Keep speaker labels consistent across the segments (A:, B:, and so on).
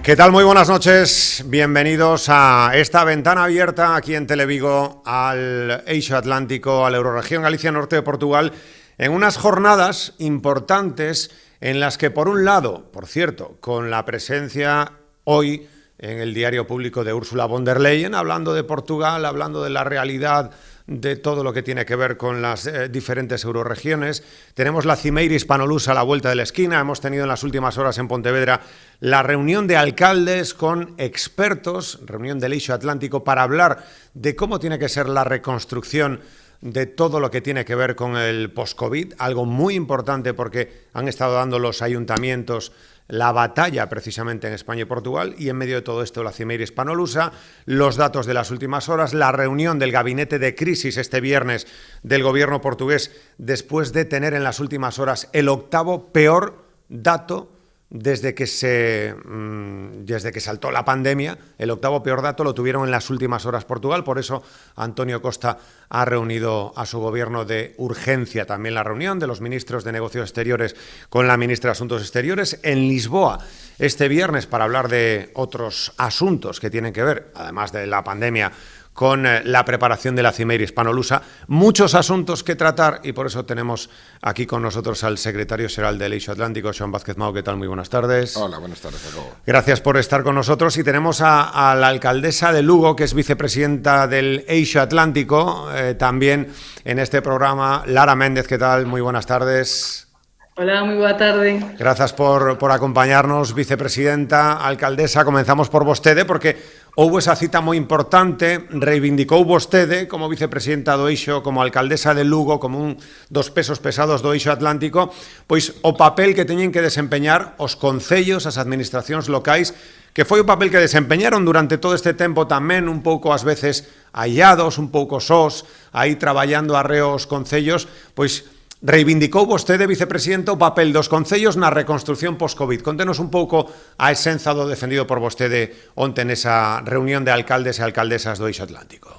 A: ¿Qué tal? Muy buenas noches. Bienvenidos a esta ventana abierta aquí en Televigo al Eixo Atlántico, a la Eurorregión Galicia Norte de Portugal, en unas jornadas importantes en las que, por un lado, por cierto, con la presencia hoy en el diario público de Ursula von der Leyen, hablando de Portugal, hablando de la realidad de todo lo que tiene que ver con las diferentes euroregiones. Tenemos la Cimeira Hispanolusa a la vuelta de la esquina. Hemos tenido en las últimas horas en Pontevedra la reunión de alcaldes con expertos, reunión del Eixo Atlántico, para hablar de cómo tiene que ser la reconstrucción de todo lo que tiene que ver con el post-COVID, algo muy importante porque han estado dando los ayuntamientos la batalla precisamente en España y Portugal, y en medio de todo esto la Cimeira Hispanolusa, los datos de las últimas horas, la reunión del gabinete de crisis este viernes del gobierno portugués después de tener en las últimas horas el octavo peor dato desde que saltó la pandemia. El octavo peor dato lo tuvieron en las últimas horas Portugal, por eso Antonio Costa ha reunido a su gobierno de urgencia. También la reunión de los ministros de Negocios Exteriores con la ministra de Asuntos Exteriores en Lisboa este viernes para hablar de otros asuntos que tienen que ver, además de la pandemia, con la preparación de la Cimeira Hispanolusa. Muchos asuntos que tratar y por eso tenemos aquí con nosotros al secretario xeral del Eixo Atlántico, Xoán Vázquez Mao. ¿Qué tal? Muy buenas tardes.
B: Hola, buenas tardes.
A: Gracias por estar con nosotros. Y tenemos a la alcaldesa de Lugo, que es vicepresidenta del Eixo Atlántico, también en este programa. Lara Méndez, ¿qué tal? Muy buenas tardes.
C: Hola, muy boa tarde.
A: Gracias por acompañarnos, vicepresidenta, alcaldesa. Comenzamos por vostede, porque houbo esa cita moi importante, reivindicou vostede como vicepresidenta do Eixo, como alcaldesa de Lugo, como un dos pesos pesados do Eixo Atlántico, pois o papel que teñen que desempeñar os concellos, as administracións locais, que foi o papel que desempeñaron durante todo este tempo tamén, un pouco ás veces aillados, un pouco sós, aí traballando arreo os concellos. Pois reivindicou vostede, vicepresidenta, o papel dos concellos na reconstrucción post-Covid. Contenos un pouco a esenza do defendido por vostede onte nesa reunión de alcaldes e alcaldesas do Eixo Atlántico.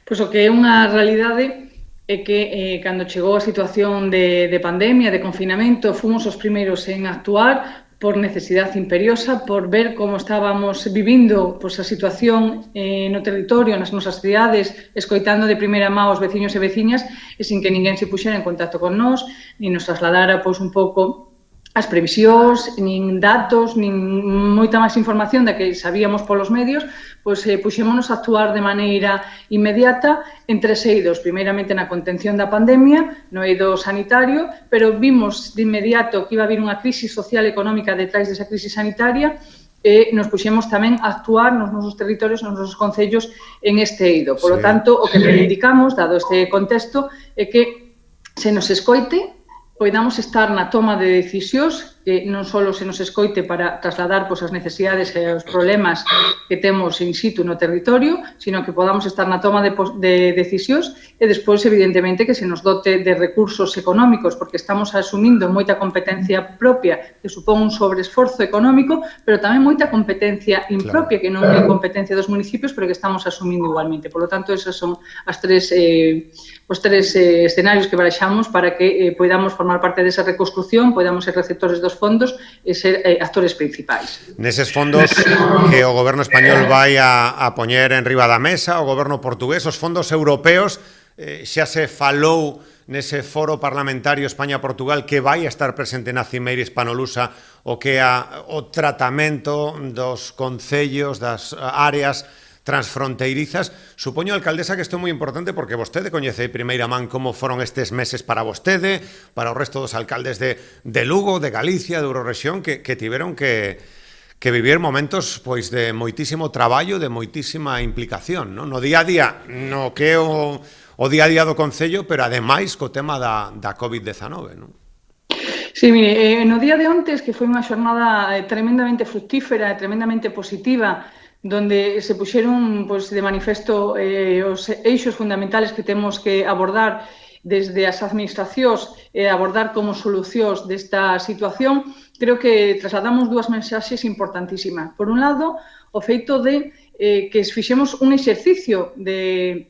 C: Pois o que é unha realidade é que cando chegou a situación de pandemia, de confinamento, fomos os primeiros en actuar por necesidade imperiosa, por ver como estábamos vivindo pois, a situación no territorio, nas nosas cidades, escoitando de primeira mão os veciños e veciñas, e sin que ninguén se puxera en contacto con nós, nin nos trasladara pois, un pouco as previsións, nin datos, nin moita máis información da que sabíamos polos medios, pois puxémonos a actuar de maneira inmediata en tres eidos. Primeiramente na contención da pandemia, no eido sanitario, pero vimos de inmediato que iba a haber unha crisis social e económica detrás desa crisis sanitaria e nos puxemos tamén a actuar nos nosos territorios, nos nosos concellos en este eido. Por lo tanto, o que reivindicamos, dado este contexto, é que se nos escoite, poidamos estar na toma de decisións, que non só se nos escoite para trasladar pois, as necesidades e os problemas que temos in situ no territorio, sino que podamos estar na toma de decisións e despois, evidentemente, que se nos dote de recursos económicos, porque estamos asumindo moita competencia propia que supón un sobreesforzo económico, pero tamén moita competencia impropia, que non é competencia dos municipios, pero que estamos asumindo igualmente. Por lo tanto, esos son os tres escenarios que barexamos para que podamos formar parte desa reconstrucción, podamos ser receptores dos fondos e ser actores principais.
A: Neses fondos que o goberno español vai a poñer en riba da mesa, o goberno portugués, os fondos europeos, xa se falou nese foro parlamentario España-Portugal que vai a estar presente na Cimeira Hispanolusa o que o tratamento dos concellos, das áreas transfronteirizas. Supoño, alcaldesa, que isto é moi importante porque vostede coñece de primeira man como foron estes meses para vostede, para o resto dos alcaldes de Lugo, de Galicia, de Eurorrexión, que tiveron que vivir momentos pois de moitísimo traballo, de moitísima implicación, no día a día, no que é o día a día do Concello, pero ademais co tema da COVID-19, non?
C: Sí, mire, no día de ontes, que foi unha xornada tremendamente fructífera e tremendamente positiva, donde se puxeron pois, de manifesto os eixos fundamentales que temos que abordar desde as administracións e abordar como solucións desta situación, creo que trasladamos dúas mensaxes importantísimas. Por un lado, o feito de que fixemos un exercicio de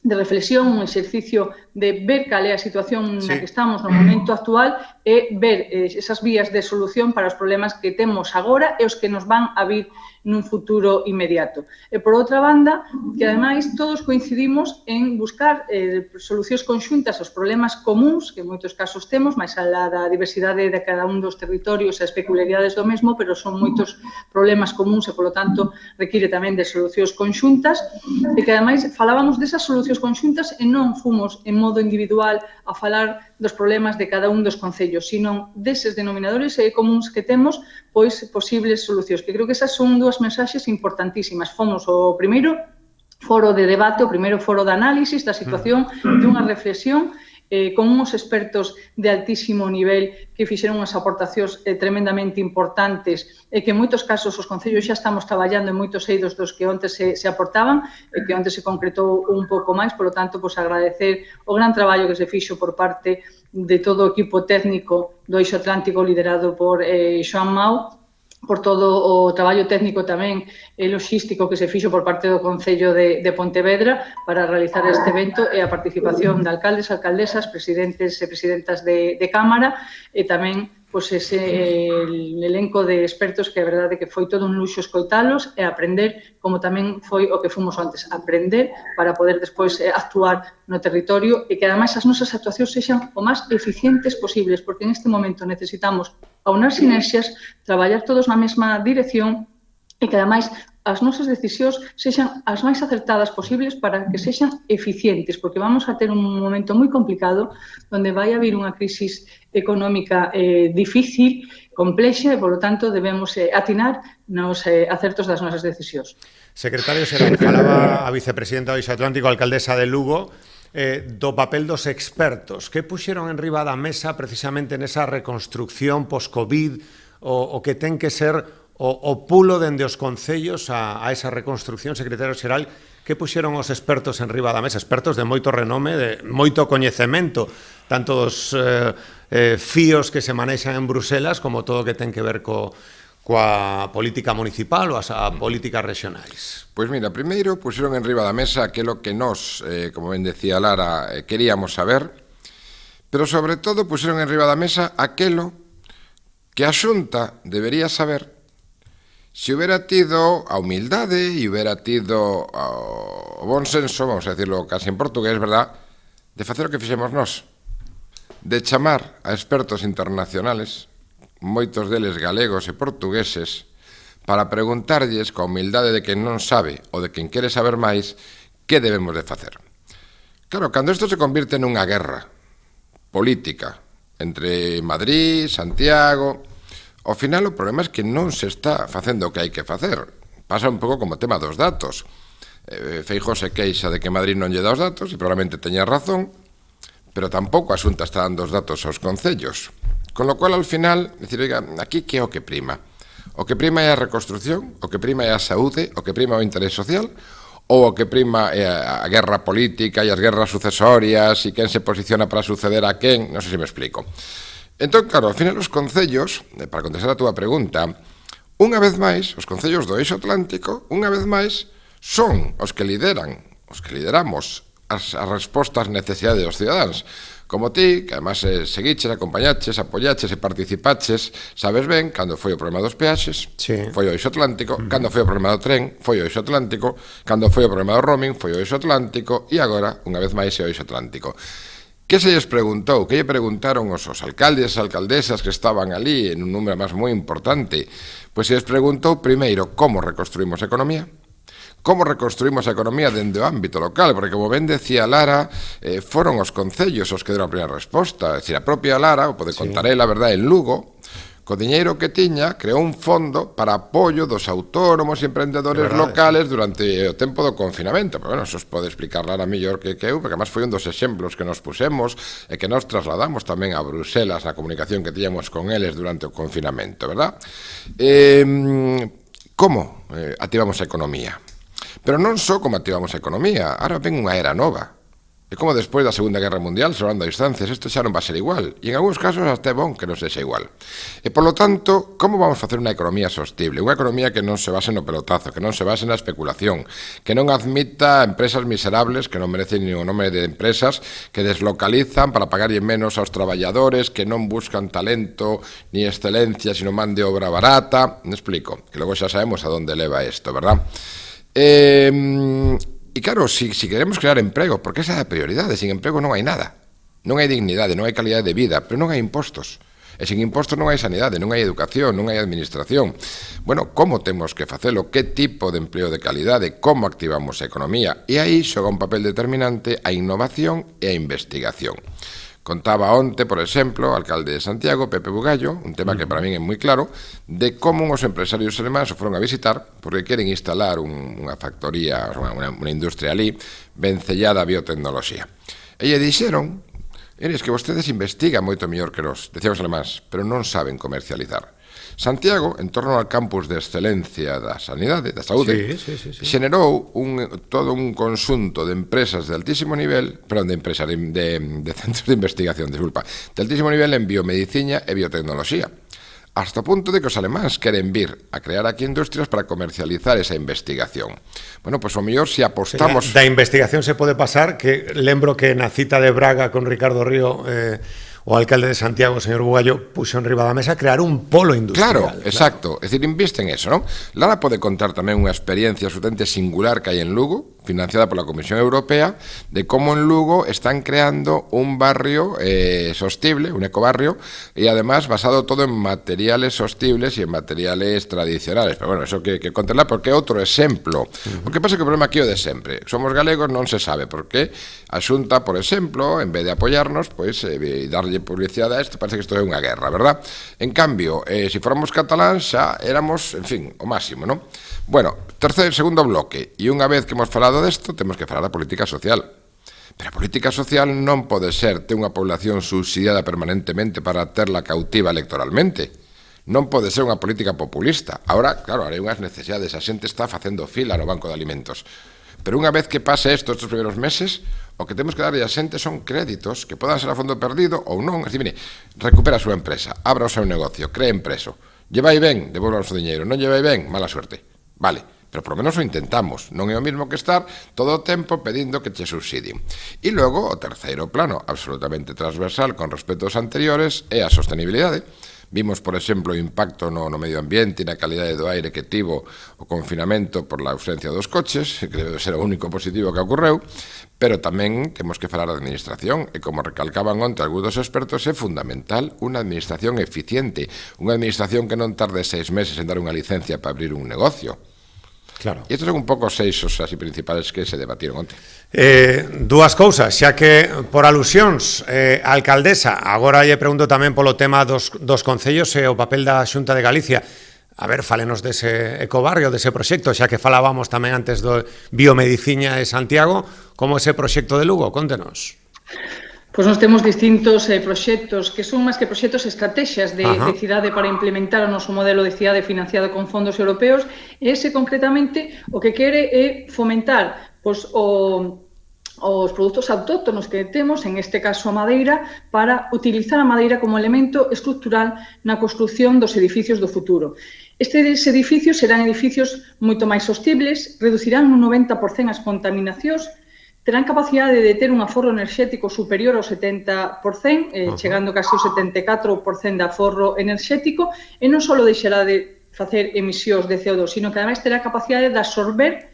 C: de reflexión, un exercicio de ver cal é a situación na que estamos no momento actual e ver esas vías de solución para os problemas que temos agora e os que nos van a vir nun futuro inmediato. E, por outra banda, que ademais todos coincidimos en buscar solucións conxuntas aos problemas comuns, que en moitos casos temos, máis alá da diversidade de cada un dos territorios e as peculiaridades do mesmo, pero son moitos problemas comuns e, polo tanto, require tamén de solucións conxuntas, e que ademais falábamos desas solucións conxuntas e non fomos en modo individual a falar dos problemas de cada un dos concellos, sino deses denominadores comuns que temos, pois posibles solucións, que creo que esas son dúas mensaxes importantísimas. Fomos o primeiro foro de debate, o primeiro foro de análisis da situación, de unha reflexión con uns expertos de altísimo nivel que fixeron unhas aportacións tremendamente importantes e que en moitos casos os concellos xa estamos traballando en moitos eidos dos que onte se aportaban e que onte se concretou un pouco máis, polo tanto, pois agradecer o gran traballo que se fixo por parte de todo o equipo técnico do Eixo Atlántico liderado por Xoán Mau, por todo o traballo técnico tamén e logístico que se fixo por parte do Concello de Pontevedra para realizar este evento e a participación de alcaldes, alcaldesas, presidentes e presidentas de Cámara e tamén pois ese elenco de expertos que a verdade que foi todo un luxo escoitalos e aprender, como tamén foi o que fomos antes, aprender para poder despois actuar no territorio e que ademais as nosas actuacións sexan o máis eficientes posibles, porque en este momento necesitamos aunar sinerxias, traballar todos na mesma dirección e que ademais as nosas decisións sexan as máis acertadas posibles para que sexan eficientes, porque vamos a ter un momento moi complicado onde vai haber unha crisis económica difícil, complexa e, polo tanto, debemos atinar nos acertos das nosas decisións.
A: Secretario Xeral, falaba a vicepresidenta do Eixo Atlántico, a alcaldesa de Lugo, do papel dos expertos. Que puxeron en riba da mesa precisamente nesa reconstrucción post-Covid o que ten que ser o pulo dende os concellos a esa reconstrucción, secretario xeral, que puxeron os expertos en riba da mesa, expertos de moito renome, de moito coñecemento, tanto dos fíos que se manexan en Bruselas como todo o que ten que ver coa política municipal ou as políticas regionais.
B: Pois mira, primeiro puxeron en riba da mesa aquilo que nós, como ben decía Lara, queríamos saber, pero sobre todo puxeron en riba da mesa aquilo que a Xunta debería saber se hubiera tido a humildade e hubiera tido o bon senso, vamos a decirlo casi en portugués, verdad, de facer o que fixemos nós, de chamar a expertos internacionales, moitos deles galegos e portugueses, para preguntarlles coa humildade de quen non sabe ou de quen quere saber máis que debemos de facer. Claro, cando isto se convirte nunha guerra política entre Madrid, Santiago, ao final o problema é que non se está facendo o que hai que facer. Pasa un pouco como o tema dos datos. Feijóo se queixa de que Madrid non lle dá os datos e probablemente teña razón, pero tampouco a Xunta está dando os datos aos concellos. Con lo cual, ao final, decir, oiga, aquí que é o que prima? O que prima é a reconstrucción, o que prima é a saúde, o que prima é o interés social, ou o que prima é a guerra política e as guerras sucesorias e quen se posiciona para suceder a quen, non sei se me explico. Entón, claro, ao final os concellos, para contestar a túa pregunta, unha vez máis, os concellos do Eixo Atlántico, unha vez máis, son os que lideramos as respostas ás necesidades dos cidadáns. Como ti, que además seguiches, acompañaches, apoyaches e participaches, sabes ben, cando foi o problema dos peaxes, foi o Eixo Atlántico, cando foi o problema do tren, foi o Eixo Atlántico, cando foi o problema do roaming, foi o Eixo Atlántico, e agora, unha vez máis, é o Eixo Atlántico. Que se lles preguntou? Que lle preguntaron os alcaldes e alcaldesas que estaban ali en un número máis moi importante? Pois se lles preguntou primeiro como reconstruímos a economía, como reconstruímos a economía dende o ámbito local, porque como ben decía Lara, foron os concellos os que deron a primeira resposta, é dicir, a propia Lara, o pode contar ela, verdad, en Lugo, co diñeiro que tiña, creou un fondo para apoio dos autónomos e emprendedores locales durante o tempo do confinamento. Pero, bueno, eso os pode explicar Lara mellor que eu, porque además foi un dos exemplos que nos pusemos e que nos trasladamos tamén a Bruselas na comunicación que tiñamos con eles durante o confinamento, verdad? Como activamos a economía? Pero non só como activamos a economía, ahora ven unha era nova. É como despois da Segunda Guerra Mundial, salvando a distancias, isto xa non va a ser igual. E en algúns casos até é bon que non sexa igual. E, polo tanto, como vamos facer unha economía sostible? Unha economía que non se base no pelotazo, que non se base na especulación, que non admita empresas miserables que non merecen nin o nome de empresas, que deslocalizan para pagarlle menos aos traballadores, que non buscan talento ni excelencia, sino man de obra barata. Me explico, que logo xa sabemos a donde leva isto, verdad? E claro, si queremos crear emprego, porque esa é a prioridade, sin emprego non hai nada. Non hai dignidade, non hai calidade de vida, pero non hai impostos. E sin impostos non hai sanidade, non hai educación, non hai administración. Bueno, como temos que facelo? Que tipo de empleo de calidade? Como activamos a economía? E aí xoga un papel determinante a innovación e a investigación. Contaba onte, por exemplo, o alcalde de Santiago, Pepe Bugallo, un tema que para min é moi claro, de como os empresarios alemáns o foron a visitar porque queren instalar unha factoría, unha industria ali, vencellada a biotecnoloxía. E lle dixeron, eres que vostedes investigan moito mellor que nos, decían os alemáns, pero non saben comercializar. Santiago, en torno ao campus de excelencia da sanidade, da saúde, xenerou todo un conxunto de empresas de altísimo nivel, perdón, de centros de investigación, disculpa, de altísimo nivel en biomedicina e biotecnoloxía, hasta o punto de que os alemáns queren vir a crear aquí industrias para comercializar esa investigación. Bueno, pois o mellor se apostamos...
A: Da investigación se pode pasar, que lembro que na cita de Braga con Ricardo Río... o alcalde de Santiago, o señor Bugallo, puxo en riba da mesa crear un polo industrial.
B: Claro, exacto. É dicir, inviste en eso, non? Lara pode contar tamén unha experiencia absolutamente singular que hai en Lugo, financiada pola Comisión Europea, de como en Lugo están creando un barrio sostible, un ecobarrio, e además basado todo en materiales sostibles e en materiales tradicionales. Pero bueno, eso que contarla porque é outro exemplo. O que pasa é que o problema aquí é o de sempre. Somos galegos, non se sabe por qué. A Xunta, por exemplo, en vez de apoiarnos, pois, darlle publicidade a isto, parece que isto é unha guerra, verdad? En cambio, se fóramos cataláns xa éramos, en fin, o máximo, non? Bueno, segundo bloque, e unha vez que hemos falado desto, temos que falar da política social. Pero a política social non pode ser ter unha población subsidiada permanentemente para terla cautiva electoralmente. Non pode ser unha política populista. Ahora, claro, hai unhas necesidades, a xente está facendo fila no banco de alimentos. Pero unha vez que pase isto estes primeiros meses, o que temos que darlle a xente son créditos que podan ser a fondo perdido ou non. Es dicir, mire, recupera a súa empresa, abra o seu negocio, cree empreso. Llevai ben, devolva o seu diñeiro. Non llevai ben, mala suerte. Vale, pero por lo menos o intentamos. Non é o mismo que estar todo o tempo pedindo que che subsidien. E logo, o terceiro plano, absolutamente transversal con respecto aos anteriores, é a sostenibilidade. Vimos, por exemplo, o impacto no medio ambiente e na calidade do aire que tivo o confinamento por la ausencia dos coches, que debe ser o único positivo que ocorreu, pero tamén temos que falar da administración, e como recalcaban onte algúns dos expertos, é fundamental unha administración eficiente, unha administración que non tarde 6 meses en dar unha licencia para abrir un negocio.
A: Claro.
B: E estes son un pouco os eixos así principales que se debatiron onte.
A: Dúas cousas, xa que por alusións a alcaldesa, agora lle pregunto tamén polo tema dos concellos e o papel da Xunta de Galicia. A ver, fálenos dese ecobarrio, dese proxecto, xa que falábamos tamén antes do biomedicina de Santiago, como ese proxecto de Lugo, contenos.
C: Pois nós temos distintos proxectos que son máis que proxectos, estrategias de cidade para implementar o noso modelo de cidade financiado con fondos europeos, e ese concretamente o que quere é fomentar pois, os produtos autóctonos que temos, en este caso a madeira, para utilizar a madeira como elemento estructural na construción dos edificios do futuro. Estes edificios serán edificios moito máis sostibles, reducirán un 90% as contaminacións, terán capacidade de ter un aforro enerxético superior ao 70%, chegando casi ao 74% de aforro enerxético, e non só deixará de facer emisións de CO2, sino que ademais terá capacidade de absorber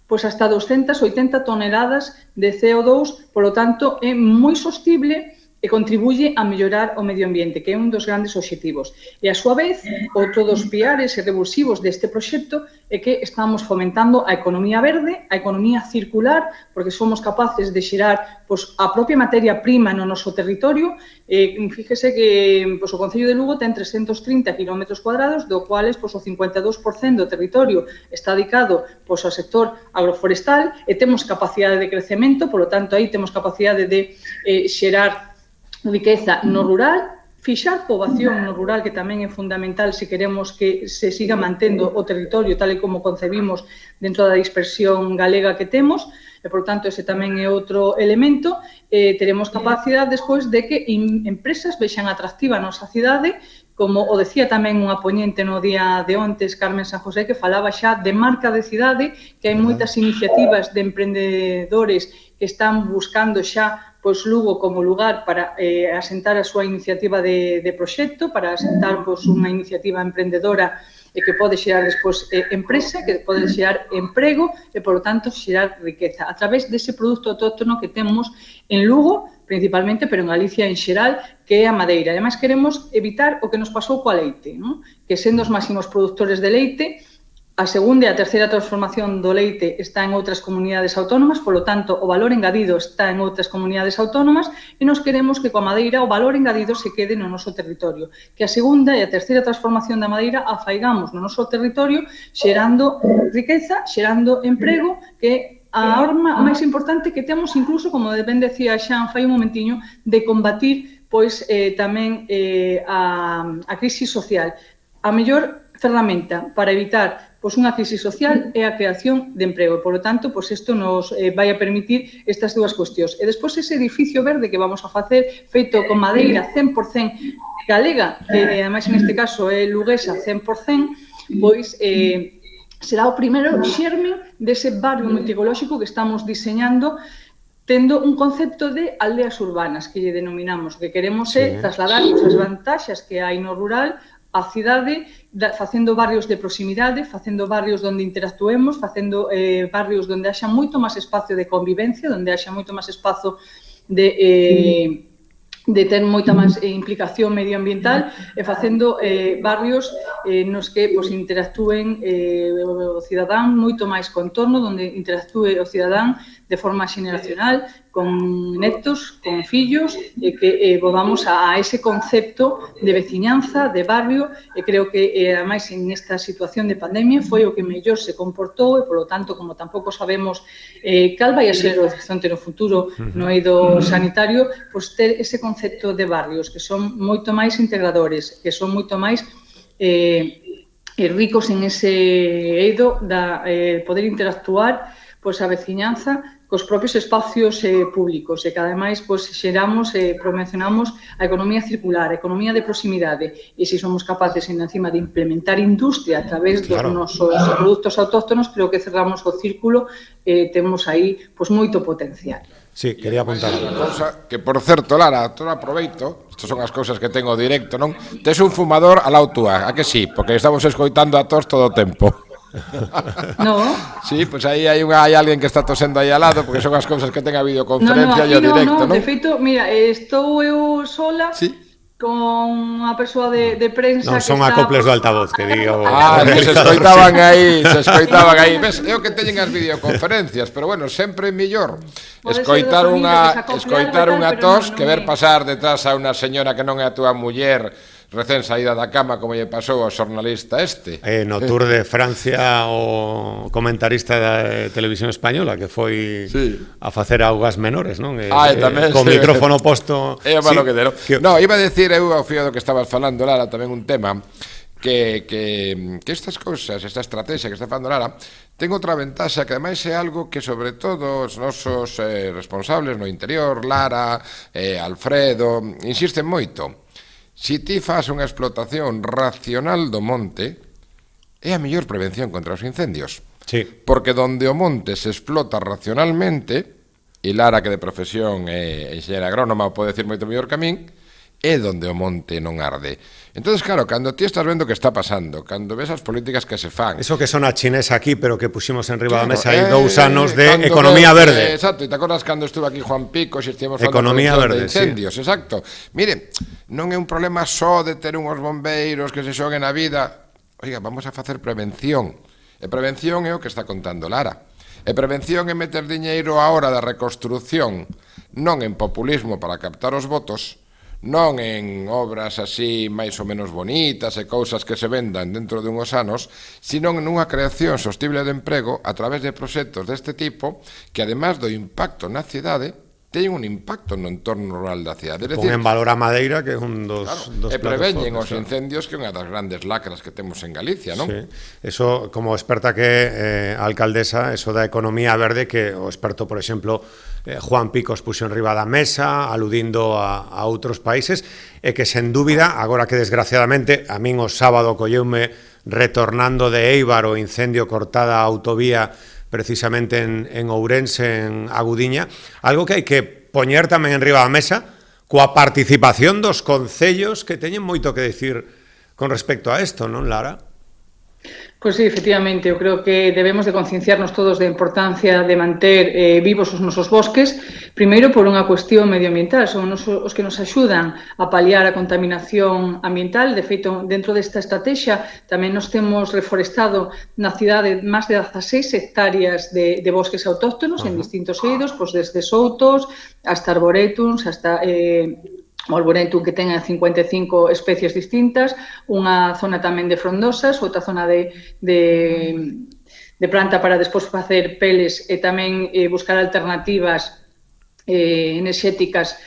C: pois hasta 280 toneladas de CO2, polo tanto, é moi sostible e contribuye a mellorar o medio ambiente, que é un dos grandes obxectivos. E, a súa vez, outro dos piares e revulsivos deste proxecto é que estamos fomentando a economía verde, a economía circular, porque somos capaces de xerar pois, a propia materia prima no noso territorio. Fíjese que pois, o Concello de Lugo ten 330 km cuadrados, do cuales pois, o 52% do territorio está dedicado pois, ao sector agroforestal, e temos capacidade de crecemento, polo tanto, aí temos capacidade de xerar riqueza no rural, fixar poboación no rural, que tamén é fundamental se queremos que se siga mantendo o territorio tal e como concebimos dentro da dispersión galega que temos, e, por tanto, ese tamén é outro elemento. Teremos capacidade despois de que empresas vexan atractiva a nosa cidade, como o decía tamén unha poñente no día de ontes, Carmen San José, que falaba xa de marca de cidade, que hai moitas iniciativas de emprendedores que están buscando xa pois Lugo como lugar para asentar a súa iniciativa de proxecto, para asentar pois unha iniciativa emprendedora que pode xerar despois empresa, que pode xerar emprego e, por lo tanto, xerar riqueza a través dese produto autóctono que temos en Lugo, principalmente, pero en Galicia en xeral, que é a madeira. Ademais, queremos evitar o que nos pasou coa leite, non? Que sendo os máximos produtores de leite, a segunda e a terceira transformación do leite está en outras comunidades autónomas, polo tanto, o valor engadido está en outras comunidades autónomas e nos queremos que coa madeira o valor engadido se quede no noso territorio. Que a segunda e a terceira transformación da madeira a faigamos no noso territorio xerando riqueza, xerando emprego, que a arma máis importante que temos, incluso, como ben decía Xan fai un momentiño, de combatir pois tamén a crise social. A mellor ferramenta para evitar pois unha crise social é a creación de emprego. Por lo tanto, pois isto nos vai a permitir estas dúas cuestións. E despois ese edificio verde que vamos a facer, feito con madeira 100% galega, que ademais neste caso é luguesa 100%, pois será o primeiro xerme dese barrio multiecolóxico que estamos diseñando, tendo un concepto de aldeas urbanas, que lle denominamos, que queremos trasladar as vantaxes que hai no rural a cidade, facendo barrios de proximidade, facendo barrios onde interactuemos, facendo barrios onde haxa moito máis espacio de convivencia, onde haxa moito máis espazo de ter moita máis implicación medioambiental e facendo barrios nos que interactúen o cidadán moito máis co entorno, onde interactúe o cidadán de forma xeneracional, con netos, con fillos, e que volvamos a ese concepto de veciñanza, de barrio, e creo que, ademais, en esta situación de pandemia foi o que mellor se comportou e, polo tanto, como tampouco sabemos cal vai a ser o horizonte no futuro no eido sanitario, pois ter ese concepto de barrios que son moito máis integradores, que son moito máis ricos en ese eido da poder interactuar pois a veciñanza cos propios espacios públicos e que, ademais, xeramos e promocionamos a economía circular, a economía de proximidade, e se somos capaces, encima, de implementar industria a través dos nosos produtos autóctonos, creo que cerramos o círculo e temos aí moito potencial.
A: Sí, quería apuntar.
B: Unha cousa que, por certo, Lara, todo aproveito, estas son as cousas que tengo directo, non? Tes un fumador al lado túa, a que sí? Porque estamos escoitando a tos todo o tempo.
C: No.
B: Sí, pois aí hai alguén que está tosendo aí al lado, porque son as cousas que ten a videoconferencia e o directo, non?
C: De feito, mira, estou eu sola con unha persoa de prensa
A: non son acoples do altavoz, que digo.
B: Que se escoitaban aí, ves, é o que teñen as videoconferencias, pero bueno, sempre é mellor escoitar unha tos que ver pasar detrás a unha señora que non é a túa muller recén saída da cama, como lle pasou ao xornalista este.
A: No Tour de Francia, o comentarista da televisión española que foi a facer augas menores, non?
B: Tamén,
A: con micrófono posto.
B: É o malo que deron. No, iba a decir eu ao fío do que estabas falando, Lara, tamén un tema que estas cousas, esta estrategia que está falando Lara, ten outra ventaxa que ademais é algo que sobre todo os nosos responsables no interior, Lara, Alfredo, insisten moito. Si ti fas unha explotación racional do monte, é a mellor prevención contra os incendios.
A: Sí.
B: Porque donde o monte se explota racionalmente, e Lara, que de profesión é enxeñera agrónoma, pode decir moito mellor que a min, é donde o monte non arde. Entonces, claro, cando ti estás vendo o que está pasando, cando ves as políticas que se fan...
A: Eso que son a chinesa aquí, pero que pusimos en riba da mesa aí 2 anos de economía verde.
B: Exacto, e te acordas cando estuve aquí Juan Pico, se estivemos
A: falando de
B: incendios, exacto. Mire, non é un problema só de ter unhos bombeiros que se xoguen a vida. Oiga, vamos a facer prevención. E prevención é o que está contando Lara. E prevención é meter diñeiro á hora da reconstrucción, non en populismo para captar os votos, non en obras así máis ou menos bonitas e cousas que se vendan dentro de unhos anos, sino en unha creación sostible de emprego a través de proxectos deste tipo que, además do impacto na cidade, teñen un impacto no entorno rural da cidade.
A: Pon en valor a madeira, que é un dos
B: e preveñen
A: platos
B: os
A: fortes,
B: incendios, que é unha das grandes lacras que temos en Galicia, non?
A: Sí. Eso, como experta que alcaldesa, eso da economía verde, que o experto, por exemplo, Juan Picos puxo en riba da mesa, aludindo a outros países, e que, sen dúbida, agora que desgraciadamente a min o sábado colleume retornando de Éibar o incendio cortada a autovía precisamente en Ourense, en Agudiña, algo que hai que poñer tamén en riba da mesa, coa participación dos concellos que teñen moito que decir con respecto a isto, non, Lara?
C: Pois sí, efectivamente, eu creo que debemos de concienciarnos todos da importancia de manter vivos os nosos bosques, primeiro por unha cuestión medioambiental, son os que nos axudan a paliar a contaminación ambiental. De feito, dentro desta estrategia tamén nos temos reforestado na cidade máis de 16 hectáreas de bosques autóctonos en distintos eidos, pois desde soutos hasta arboretums, hasta o arboretum que ten 55 especies distintas, unha zona tamén de frondosas, outra zona de planta para despois facer peles e tamén buscar alternativas enerxéticas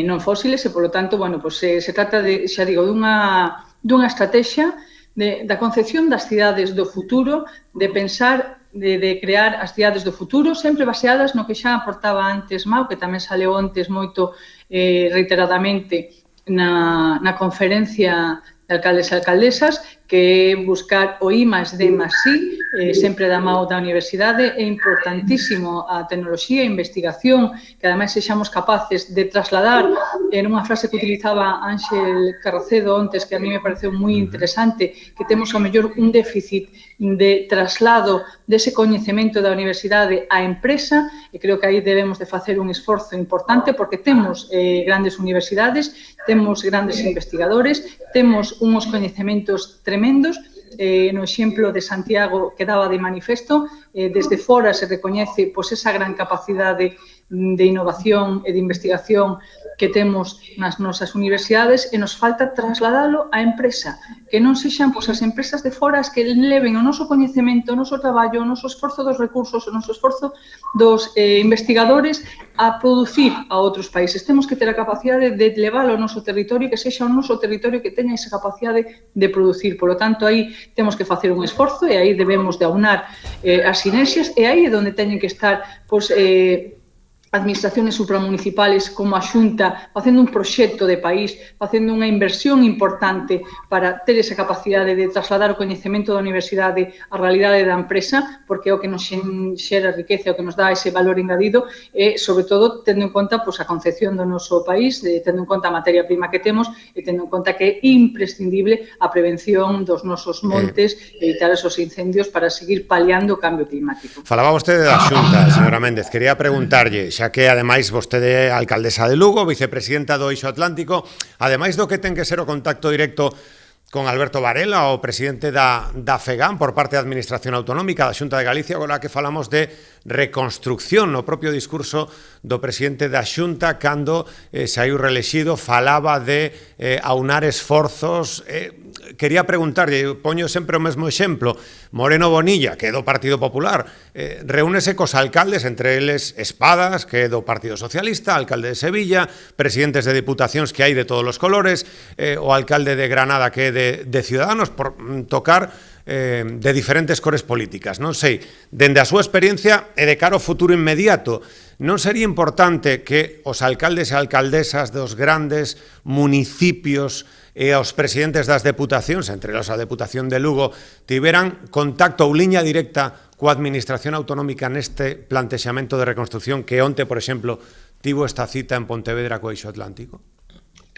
C: non fósiles e, polo tanto, bueno, pues, se trata de, xa digo, dunha estrategia da concepción das cidades do futuro, de pensar, de crear as cidades do futuro, sempre baseadas no que xa aportaba antes Mau, que tamén saleu antes moito reiteradamente na conferencia de alcaldes e alcaldesas, que é buscar o I+D+I, sempre da mão da universidade. É importantísimo a tecnoloxía e a investigación, que ademais sexamos capaces de trasladar, en unha frase que utilizaba Ángel Carracedo ontes, que a mí me pareceu moi interesante, que temos ao mellor un déficit de traslado dese coñecemento da universidade á empresa, e creo que aí debemos de facer un esforzo importante, porque temos grandes universidades, temos grandes investigadores, temos uns coñecementos tremendos. No exemplo de Santiago que daba de manifesto, desde fora se recoñece pois, esa gran capacidade de innovación e de investigación que temos nas nosas universidades, e nos falta trasladalo á empresa, que non sexan pois, as empresas de fora as que leven o noso coñecemento, o noso traballo, o noso esforzo dos recursos, o noso esforzo dos investigadores a producir a outros países. Temos que ter a capacidade de leválo ao noso territorio, que sexa o noso territorio que teña esa capacidade de producir. Por lo tanto, aí temos que facer un esforzo, e aí debemos de aunar as sinerxias, e aí é onde teñen que estar pois, administraciones supramunicipales como a Xunta, facendo un proxecto de país, facendo unha inversión importante para ter esa capacidade de trasladar o coñecemento da universidade á realidade da empresa, porque é o que nos xera riqueza, o que nos dá ese valor engadido, e, sobre todo, tendo en conta pois, a concepción do noso país, tendo en conta a materia prima que temos, e tendo en conta que é imprescindible a prevención dos nosos montes, evitar esos incendios para seguir paliando o cambio climático.
A: Falaba vostede da Xunta, señora Méndez. Quería preguntarlle, xa que ademais vostede é alcaldesa de Lugo, vicepresidenta do Eixo Atlántico, ademais do que ten que ser o contacto directo con Alberto Varela, o presidente da FEGAM por parte da Administración Autonómica da Xunta de Galicia, agora que falamos de reconstrucción, no propio discurso do presidente da Xunta, cando saiu reelexido, falaba de aunar esforzos. Quería preguntarlle, poño sempre o mesmo exemplo, Moreno Bonilla, que é do Partido Popular, reúnese cos alcaldes, entre eles Espadas, que é do Partido Socialista, alcalde de Sevilla, presidentes de diputacións que hai de todos os colores, o alcalde de Granada, que é de Ciudadanos, por tocar de diferentes cores políticas. Non sei, dende a súa experiencia e de cara ao futuro inmediato, non sería importante que os alcaldes e alcaldesas dos grandes municipios e aos presidentes das deputacións, entre elas a Deputación de Lugo, tiveran contacto ou liña directa coa Administración Autonómica neste plantexamento de reconstrucción que onte, por exemplo, tivo esta cita en Pontevedra co Eixo Atlántico?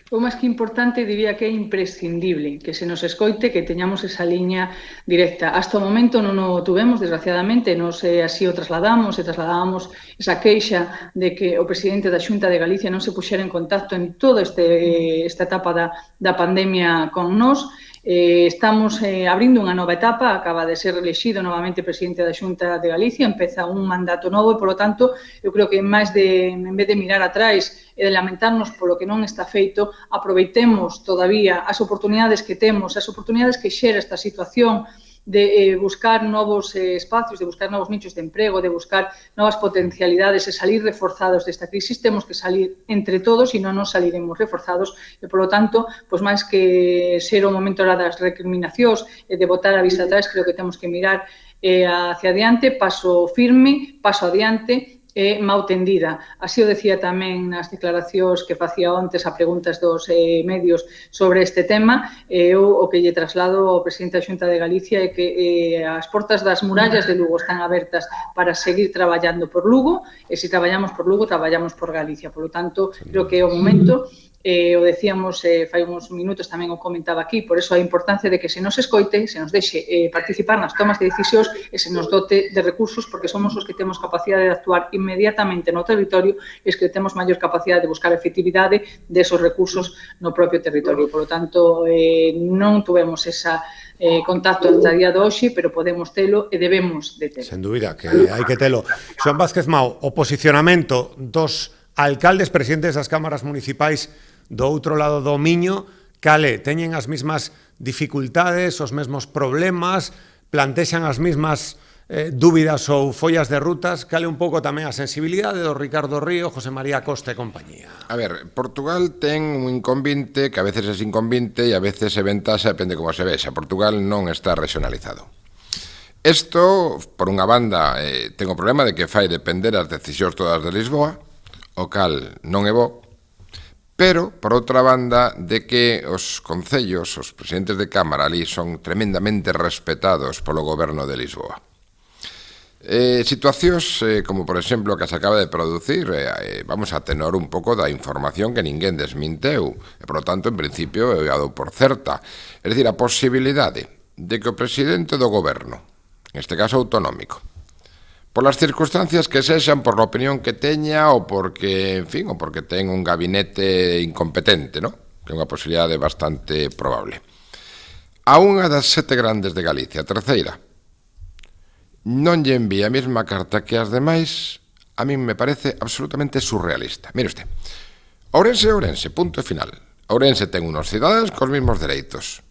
C: O máis que importante, diría que é imprescindible que se nos escoite, que teñamos esa liña directa. Hasta o momento non o tuvemos, desgraciadamente, nos así o trasladábamos esa queixa de que o presidente da Xunta de Galicia non se puxera en contacto en toda esta etapa da pandemia con nós. Estamos abrindo unha nova etapa, acaba de ser reelexido novamente presidente da Xunta de Galicia, empeza un mandato novo e, polo tanto, eu creo que en vez de mirar atrás e de lamentarnos polo que non está feito, aproveitemos todavía as oportunidades que temos, as oportunidades que xera esta situación de buscar novos espacios, de buscar novos nichos de emprego, de buscar novas potencialidades e salir reforzados desta crisis, temos que salir entre todos e non nos saliremos reforzados e, polo tanto, pois máis que ser o momento das recriminacións e de botar a vista atrás, creo que temos que mirar hacia adiante, paso firme, paso adiante, mau tendida. Así o decía tamén nas declaracións que facía ontes a preguntas dos medios sobre este tema. Eu o que lle traslado ao presidente da Xunta de Galicia é que as portas das murallas de Lugo están abertas para seguir traballando por Lugo, e se traballamos por Lugo, traballamos por Galicia. Por lo tanto, creo que é o momento, o decíamos fai uns minutos, tamén o comentaba aquí, por eso a importancia de que se nos escoite, se nos deixe participar nas tomas de decisións e se nos dote de recursos, porque somos os que temos capacidade de actuar inmediatamente no territorio e os que temos maior capacidade de buscar efectividade desos recursos no propio territorio. Por lo tanto, non tuvemos esa contacto hasta día de hoxe, pero podemos telo e debemos de telo.
A: Sen dúbida, que hai que telo. Xoan Vázquez Mao, o posicionamento dos alcaldes presidentes das cámaras municipais do outro lado do Miño, cale, teñen as mesmas dificultades, os mesmos problemas, plantexan as mesmas dúbidas ou follas de rutas, cale un pouco tamén a sensibilidade do Ricardo Río, José María Costa e compañía.
B: A ver, Portugal ten un inconvinte que a veces é inconvinte e a veces é ventaxa, depende como se vexa. Portugal non está regionalizado. Isto, por unha banda, ten o problema de que fai depender as decisións todas de Lisboa, o cal non é bo, pero, por outra banda, de que os concellos, os presidentes de Cámara ali son tremendamente respetados polo goberno de Lisboa. Situacións como, por exemplo, que se acaba de producir, vamos a tenor un pouco da información que ninguén desminteu, e, por lo tanto, en principio, é dado por certa. É dicir, a posibilidade de que o presidente do goberno, neste caso autonómico, polas circunstancias que sexan, por a opinión que teña ou porque, en fin, ou porque ten un gabinete incompetente, ¿no? Que é unha posibilidade bastante probable. A unha das 7 grandes de Galicia, a terceira, non lle envía a mesma carta que as demais, a min me parece absolutamente surrealista. Mire usted, Ourense é Ourense, punto e final. Ourense ten unos cidadáns cos mesmos dereitos.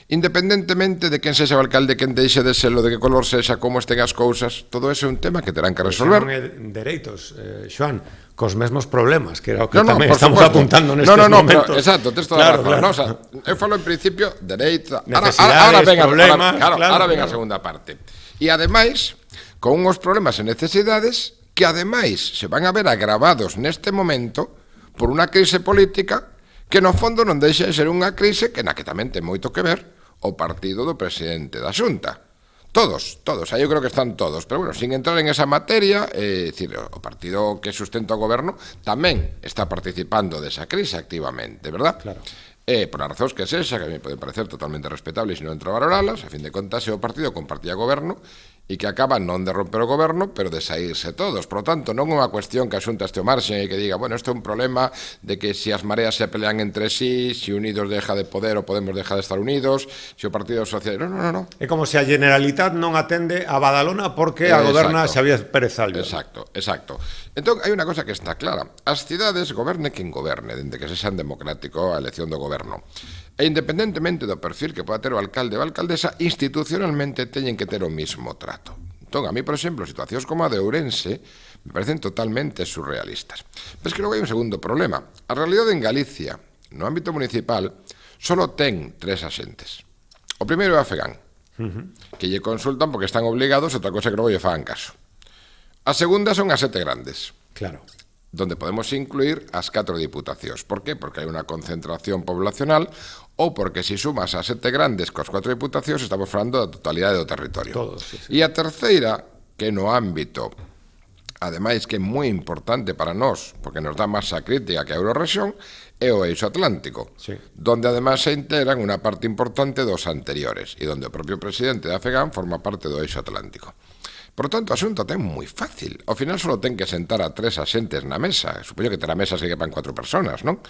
B: Independentemente de quen sexa o alcalde, quen deixe de serlo, de que color sexa, como estén as cousas, todo eso é un tema que terán que resolver.
A: Non é dereitos, Xoan, cos mesmos problemas, que era o que tamén estamos apuntando nestes momentos.
B: Pero, exacto, tes toda a razón. No, o sea, eu falo en principio dereitos,
A: necesidades, problemas,
B: ahora ven a segunda parte. E ademais, con uns problemas e necesidades que ademais se van a ver agravados neste momento por unha crise política que no fondo non deixa de ser unha crise que na que tamén ten moito que ver o partido do presidente da Xunta. Todos, aí eu creo que están todos, pero bueno, sin entrar en esa materia, decir, o partido que sustenta o goberno tamén está participando desa crise activamente, verdad? Claro. Por as razóns que sexa, que a mí pode parecer totalmente respetable se non entro a valoralas, a fin de contas é o partido que compartía goberno e que acaba non de romper o goberno, pero de saírse todos. Por lo tanto, non é unha cuestión que a Xunta este o marxen e que diga, bueno, isto é un problema de que se as mareas se pelean entre sí, se Unidos deja de poder ou Podemos deja de estar unidos, se o Partido Social... Non.
A: É como se a Generalitat non atende a Badalona porque a goberna Xavier Pérez Albiol.
B: Exacto. Entón, hai unha cosa que está clara. As cidades goberne quen goberne, dende que sexan democrático a elección do goberno. E independentemente do perfil que poda ter o alcalde ou a alcaldesa, institucionalmente teñen que ter o mismo trato. Entón, a mí, por exemplo, situacións como a de Ourense me parecen totalmente surrealistas. Pero es que logo hai un segundo problema. A realidade en Galicia, no ámbito municipal, solo ten 3 axentes. O primeiro é a FEGAN, que lle consultan porque están obligados, outra cosa que logo lle fagan caso. A segunda son as 7 grandes.
A: Claro.
B: Donde podemos incluir as 4 diputacións. Por qué? Porque hai unha concentración poblacional ou porque se sumas as 7 grandes coas 4 diputacións estamos falando da totalidade do territorio.
A: Todos, sí.
B: E a terceira, que no ámbito, ademais que é moi importante para nós, porque nos dá masa crítica que a Eurorrexión, é o eixo atlántico, sí, donde ademais se integran unha parte importante dos anteriores e donde o propio presidente da FEGAN forma parte do eixo atlántico. Por lo tanto, o asunto ten moi fácil. Ao final só ten que sentar a 3 asentes na mesa. Supoño que terá mesas que quepan 4 personas, non?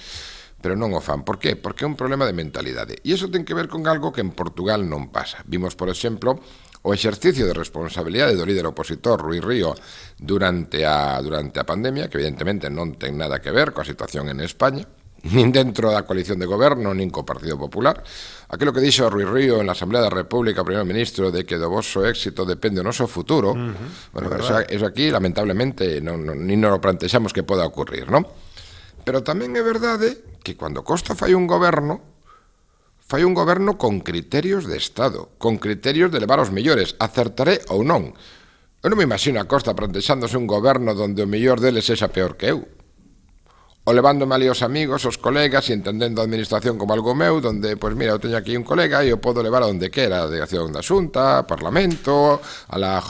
B: Pero non o fan. Por qué? Porque é un problema de mentalidade. E iso ten que ver con algo que en Portugal non pasa. Vimos, por exemplo, o exercicio de responsabilidade do líder opositor Rui Río durante a pandemia, que evidentemente non ten nada que ver coa situación en España, nin dentro da coalición de goberno, nin co Partido Popular. Aquilo que dixo Ruiz Río en la Asamblea da República, o primeiro ministro, de que do vosso éxito depende o noso futuro, bueno, eso aquí, lamentablemente, ni nos lo plantexamos que poda ocurrir, non? Pero tamén é verdade que cando Costa fai un goberno con criterios de Estado, con criterios de levar os mellores, acertaré ou non. Eu non me imagino a Costa plantexándose un goberno donde o mellor deles sexa peor que eu. O levándome ali os amigos, os colegas, e entendendo a administración como algo meu, donde, pois mira, eu teño aquí un colega e eu podo levar a onde quera, a delegación da Xunta, Parlamento, a la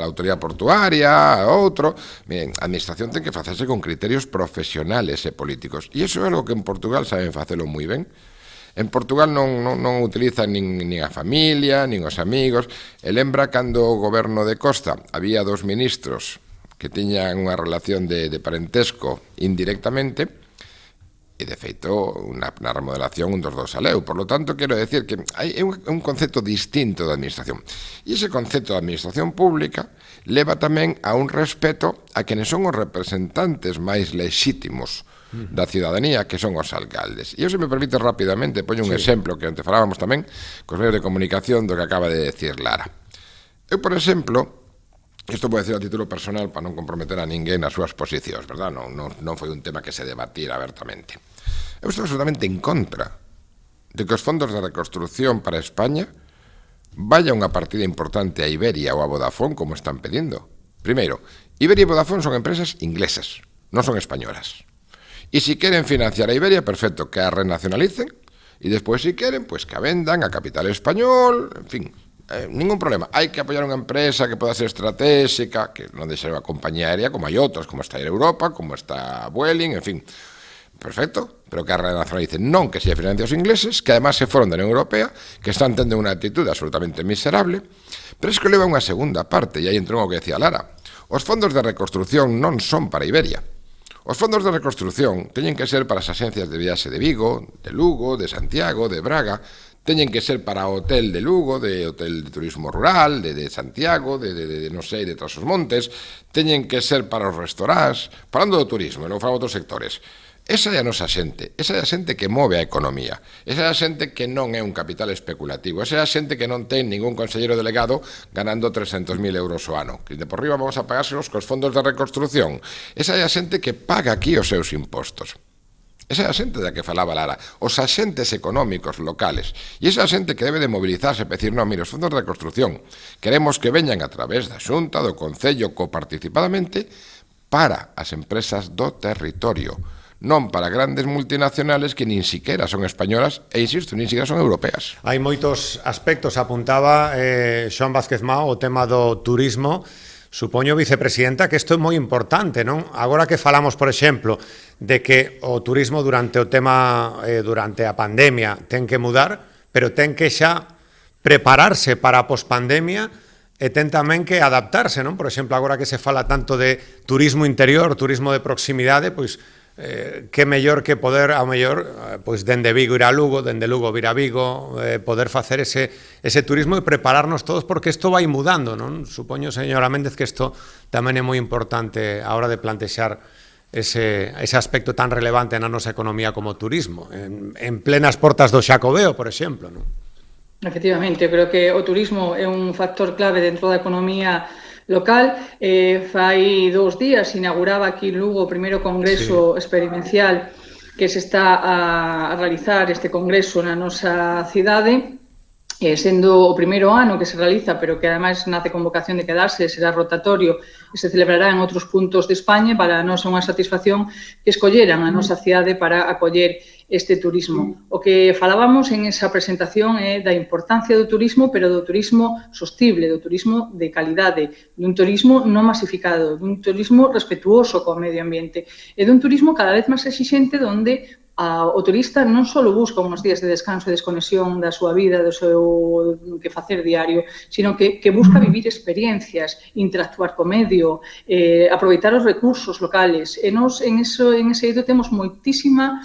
B: autoridade portuaria, a outro. Miren, a administración ten que facerse con criterios profesionales e políticos. E iso é algo que en Portugal saben facelo moi ben. En Portugal non utilizan nin a familia, nin os amigos. E lembra cando o goberno de Costa había dos ministros que tiñan unha relación de parentesco indirectamente, e de feito, na remodelación un dos dous saleu. Por lo tanto, quero decir que hai un concepto distinto da administración. E ese concepto de administración pública leva tamén a un respeto a quenes son os representantes máis lexítimos da ciudadanía, que son os alcaldes. E eu, se me permite rapidamente, poño un exemplo que antes falábamos tamén cos medios de comunicación do que acaba de decir Lara. Eu, por exemplo, isto vou decir a título personal para non comprometer a ninguén as súas posicións, verdad? Non foi un tema que se debatira abertamente. Eu estou absolutamente en contra de que os fondos de reconstrucción para España vaya unha partida importante a Iberia ou a Vodafone, como están pedindo. Primeiro, Iberia e Vodafone son empresas inglesas, non son españolas. E se queren financiar a Iberia, perfecto, que a renacionalicen, e despois, se queren, pues que a vendan a capital español, en fin, ningún problema. Hai que apoiar unha empresa que poda ser estratégica, que non deixe unha compañía aérea, como hai outras, como está Air Europa, como está Vueling, en fin. Perfecto, pero que a renacionalicen, non que se financian os ingleses, que además se foron da Unión Europea, que están tendo unha actitude absolutamente miserable, pero es que leva unha segunda parte, e aí entrou o que decía Lara. Os fondos de reconstrucción non son para Iberia. Os fondos de reconstrucción teñen que ser para as axencias de viaxe de Vigo, de Lugo, de Santiago, de Braga, teñen que ser para o hotel de Lugo, de hotel de turismo rural, de Santiago, de non sei, de Trás-os-Montes, teñen que ser para os restaurantes, falando do turismo, non falando de outros sectores. Esa é a nosa xente, esa é a xente que move a economía, esa é a xente que non é un capital especulativo, esa é a xente que non ten ningún conselleiro delegado ganando 300.000 euros o ano, que de por riba vamos a pagárselos cos fondos de reconstrucción. Esa é a xente que paga aquí os seus impostos. Esa é a xente da que falaba Lara, os axentes económicos locales. E esa é a xente que debe de mobilizarse para decir, non, mire, os fondos de reconstrucción queremos que veñan a través da Xunta, do Concello, coparticipadamente, para as empresas do territorio, non para grandes multinacionales que nin siquiera son españolas e, insisto, nin siquiera son europeas.
A: Hai moitos aspectos, apuntaba Xoán Vázquez Mao, o tema do turismo. Supoño, vicepresidenta, que isto é moi importante, non? Agora que falamos, por exemplo, de que o turismo durante o tema, durante a pandemia ten que mudar, pero ten que xa prepararse para a pospandemia e ten tamén que adaptarse, non? Por exemplo, agora que se fala tanto de turismo interior, turismo de proximidade, pois que mellor que poder, ao mellor, pois dende Vigo ir a Lugo, dende Lugo vir a Vigo, poder facer ese turismo e prepararnos todos, porque isto vai mudando, non? Supoño, señora Méndez, que isto tamén é moi importante a hora de plantexar ese aspecto tan relevante na nosa economía como o turismo, en plenas portas do Xacobeo, por exemplo, non?
C: Efectivamente, eu creo que o turismo é un factor clave dentro da economía local. Fai 2 días inauguraba aquí en Lugo o primeiro congreso experiencial que se está a realizar este congreso na nosa cidade, sendo o primeiro ano que se realiza, pero que ademais nace con vocación de quedarse, será rotatorio e se celebrará en outros puntos de España. Para nós é unha satisfacción que escolleran a nosa cidade para acoller este turismo. O que falábamos en esa presentación é da importancia do turismo, pero do turismo sostible, do turismo de calidade, dun turismo non masificado, dun turismo respetuoso co medio ambiente e dun turismo cada vez máis exixente onde o turista non só busca uns días de descanso e desconexión da súa vida, do seu que facer diario, sino que busca vivir experiencias, interactuar co medio, aproveitar os recursos locales. E nós en ese eido temos moitísima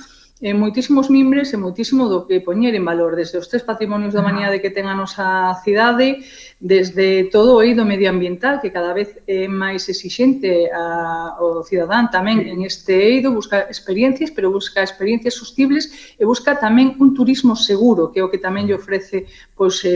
C: moitísimos mimbres e moitísimo do que poñer en valor, desde os 3 patrimonios da humanidade que ten a nosa cidade, desde todo o eido medioambiental, que cada vez é máis exixente o cidadán tamén en este eido, busca experiencias, pero busca experiencias sostibles e busca tamén un turismo seguro, que é o que tamén lle ofrece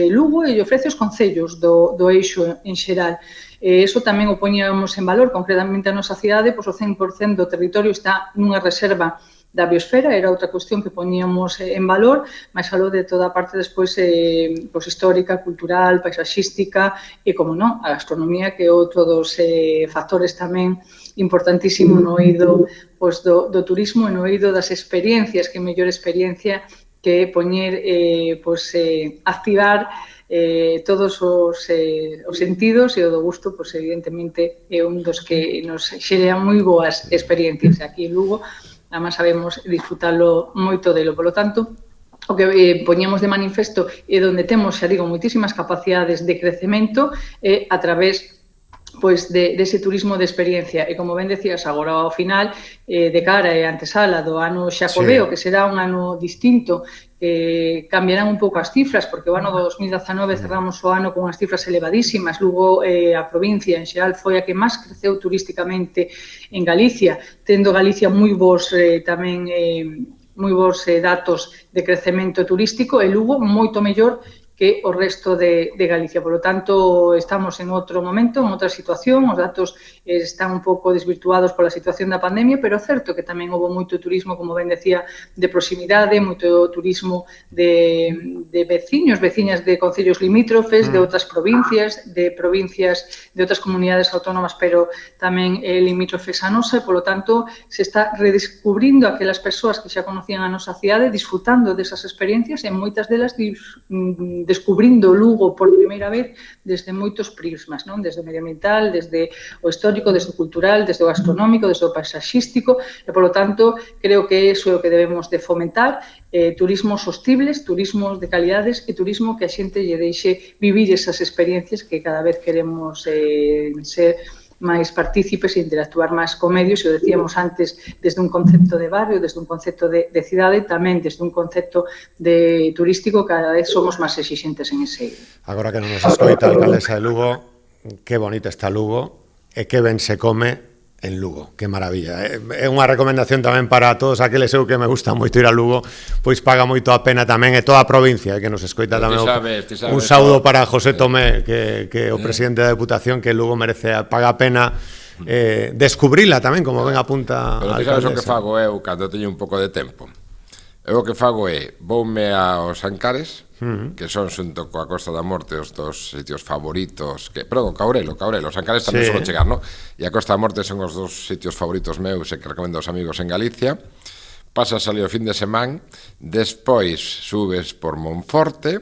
C: Lugo e lle ofrece os concellos do eixo en xeral. Eso tamén o poñíamos en valor, concretamente a nosa cidade, o 100% do territorio está nunha reserva da biosfera, era outra cuestión que poñíamos en valor, máis aló de toda a parte despois histórica, cultural, paisaxística e, como non, a gastronomía, que é outro dos factores tamén importantísimo no eido do turismo e no eido das experiencias, que mellor experiencia que poñer, activar todos os sentidos, e o do gusto, evidentemente, é un dos que nos xerean moi boas experiencias aquí en Lugo. Además, sabemos disfrutalo moito delo. Por lo tanto, o que poñemos de manifesto e onde temos, xa digo, moitísimas capacidades de crecemento a través dese turismo de experiencia. E como ben decías agora ao final, de cara e antesala do ano xacobeo, que será un ano distinto, cambiarán un pouco as cifras, porque o ano do 2019 cerramos o ano con unhas cifras elevadísimas. Lugo, a provincia en xeral foi a que máis creceu turísticamente en Galicia, tendo Galicia moi bons tamén moi bons datos de crecemento turístico, e Lugo moito mellor que o resto de Galicia. Por lo tanto, estamos en outro momento, en outra situación, os datos están un pouco desvirtuados pola situación da pandemia, pero é certo que tamén houve moito turismo, como ben decía, de proximidade, moito turismo de veciños, veciñas de concellos limítrofes, de outras provincias, de outras comunidades autónomas, pero tamén limítrofes a nosa, e, polo tanto, se está redescubrindo aquelas persoas que xa conocían a nosa cidade, disfrutando desas experiencias, e moitas delas descubrindo Lugo por primeira vez desde moitos prismas, non? Desde o medioambiental, desde o histórico, desde o cultural, desde o gastronómico, desde o paisaxístico, e, polo tanto, creo que iso é o que debemos de fomentar, turismos sostibles, turismos de calidades e turismo que a xente lle deixe vivir esas experiencias que cada vez queremos ser máis partícipes e interactuar máis con medios, e o decíamos antes, desde un concepto de barrio, desde un concepto de cidade, tamén desde un concepto de turístico, cada vez somos máis exixentes en ese.
A: Agora que non nos escoita a alcaldesa de Lugo, que bonita está Lugo e que ben se come en Lugo, que maravilla. É unha recomendación tamén para todos aqueles eu que me gusta moito ir a Lugo, pois paga moito a pena tamén, e toda a provincia que nos escoita tamén. Un saúdo para José Tomé, que o presidente da Deputación, que Lugo merece, paga a pena descubrila tamén, como ben apunta a alcaldesa.
B: Pero ti sabes o que fago eu cando teño un pouco de tempo? Eu o que fago é, voume aos Ancares, que son xunto coa Costa da Morte os dos sitios favoritos, Caurelo, os Ancares tamén son chegar, non? E a Costa da Morte son os dos sitios favoritos meus e que recomendo aos amigos en Galicia. Pasas ali o fin de semana, despois subes por Monforte,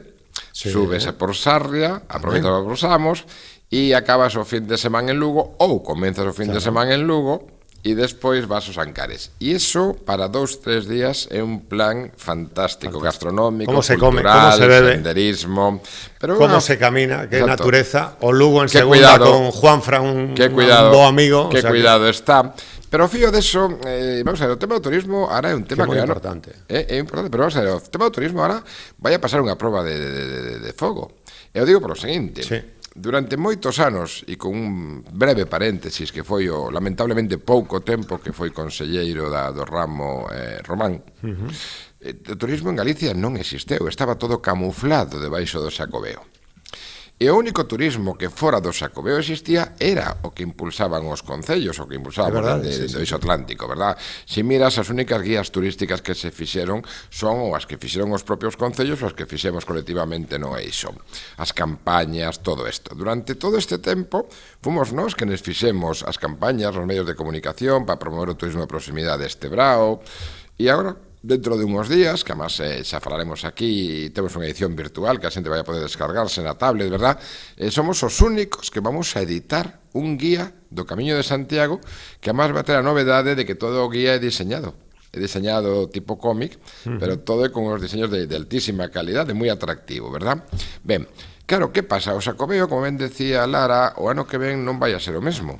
B: subes por Sarria, aproveitas por Samos, e acabas o fin de semana en Lugo, ou comenzas o fin de semana en Lugo, e despois vas aos Ancares. E iso, para 2-3 días, é un plan fantástico, gastronómico, cultural, senderismo.
A: Como se camina, que é natureza. O Lugo en segunda con Juanfran, un bo amigo.
B: Que cuidado está. Pero ao fío deso, vamos a ver, o tema do turismo ahora é un tema que é importante. É importante, pero vamos a ver, o tema do turismo ahora vai a pasar unha proba de fogo. Eu digo por o seguinte. Durante moitos anos, e con un breve paréntesis que foi o lamentablemente pouco tempo que foi conselleiro do ramo Román, o turismo en Galicia non existeu, estaba todo camuflado debaixo do Xacobeo. E o único turismo que fora do Xacobeo existía era o que impulsaban os concellos, o que impulsaban do eixo atlántico, verdad? Se miras, as únicas guías turísticas que se fixeron son as que fixeron os propios concellos ou as que fixemos colectivamente no eixo. As campañas, todo isto. Durante todo este tempo, fomos nós que nos fixemos as campañas nos medios de comunicación para promover o turismo de proximidade este brao, e agora, dentro de uns días, que además xa falaremos aquí, temos unha edición virtual que a xente vai a poder descargarse na tablet, verdad? Somos os únicos que vamos a editar un guía do Camiño de Santiago, que además vai ter a novedade de que todo o guía é diseñado tipo cómic, pero todo é con os diseños de altísima calidade, moi atractivo, verdad? Ben, claro, que pasa? O Xacobeo, como ben decía Lara, o ano que ven non vai a ser o mesmo.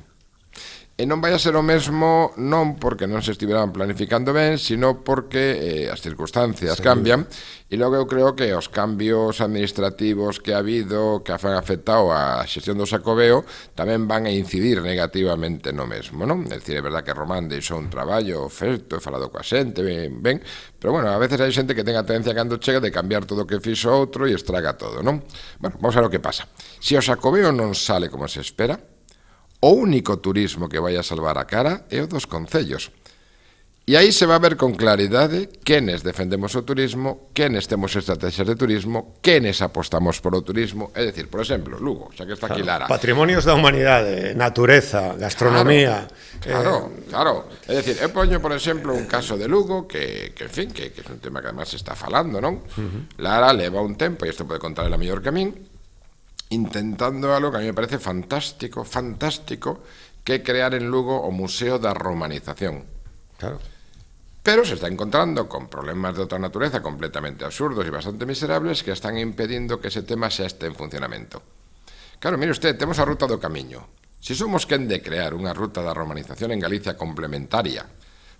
B: E non vai a ser o mesmo non porque non se estiveran planificando ben, sino porque as circunstancias cambian, e logo eu creo que os cambios administrativos que ha habido, que han afectado a xestión do Xacobeo, tamén van a incidir negativamente no mesmo, non? É dicir, é verdad que Román deixou un traballo feito, e falado coa xente, ben, pero bueno, a veces hai xente que ten a tendencia cando chega de cambiar todo o que fixo outro e estraga todo, non? Bueno, vamos a ver o que pasa. Se o Xacobeo non sale como se espera, o único turismo que vai a salvar a cara é o dos concellos. E aí se va a ver con claridade quenes defendemos o turismo, quenes temos estrategias de turismo, quenes apostamos polo turismo. É dicir, por exemplo, Lugo, xa que está aquí Lara.
A: Patrimonios da humanidade, natureza, gastronomía.
B: Claro. É dicir, eu poño, por exemplo, un caso de Lugo que en fin, que é un tema que además se está falando, non? Lara leva un tempo, e isto pode contar ela mellor que a min, intentando algo que a mí me parece fantástico, que é crear en Lugo o Museo da Romanización.
A: Claro.
B: Pero se está encontrando con problemas de otra naturaleza completamente absurdos y bastante miserables que están impedindo que ese tema xa este en funcionamento. Claro, mire usted, temos a ruta do Camiño. Se somos quen de crear unha ruta da romanización en Galicia complementaria,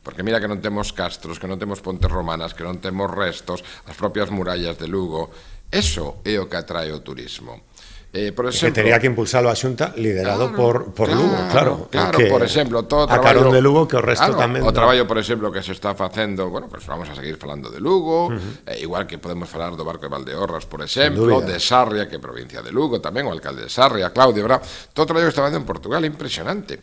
B: porque mira que non temos castros, que non temos pontes romanas, que non temos restos, as propias murallas de Lugo, eso é o que atrae o turismo. Por exemplo,
A: que tería que impulsarlo a Xunta liderado por Lugo, claro.
B: Por exemplo, todo o
A: traballo a carón de Lugo que o resto tamén.
B: O traballo, por exemplo, que se está facendo, bueno, pues vamos a seguir falando de Lugo, igual que podemos falar do barco de Valdeorras, por exemplo, de Sarria, que é provincia de Lugo tamén, o alcalde de Sarria, Claudio, verdad? Todo o traballo que está facendo en Portugal é impresionante.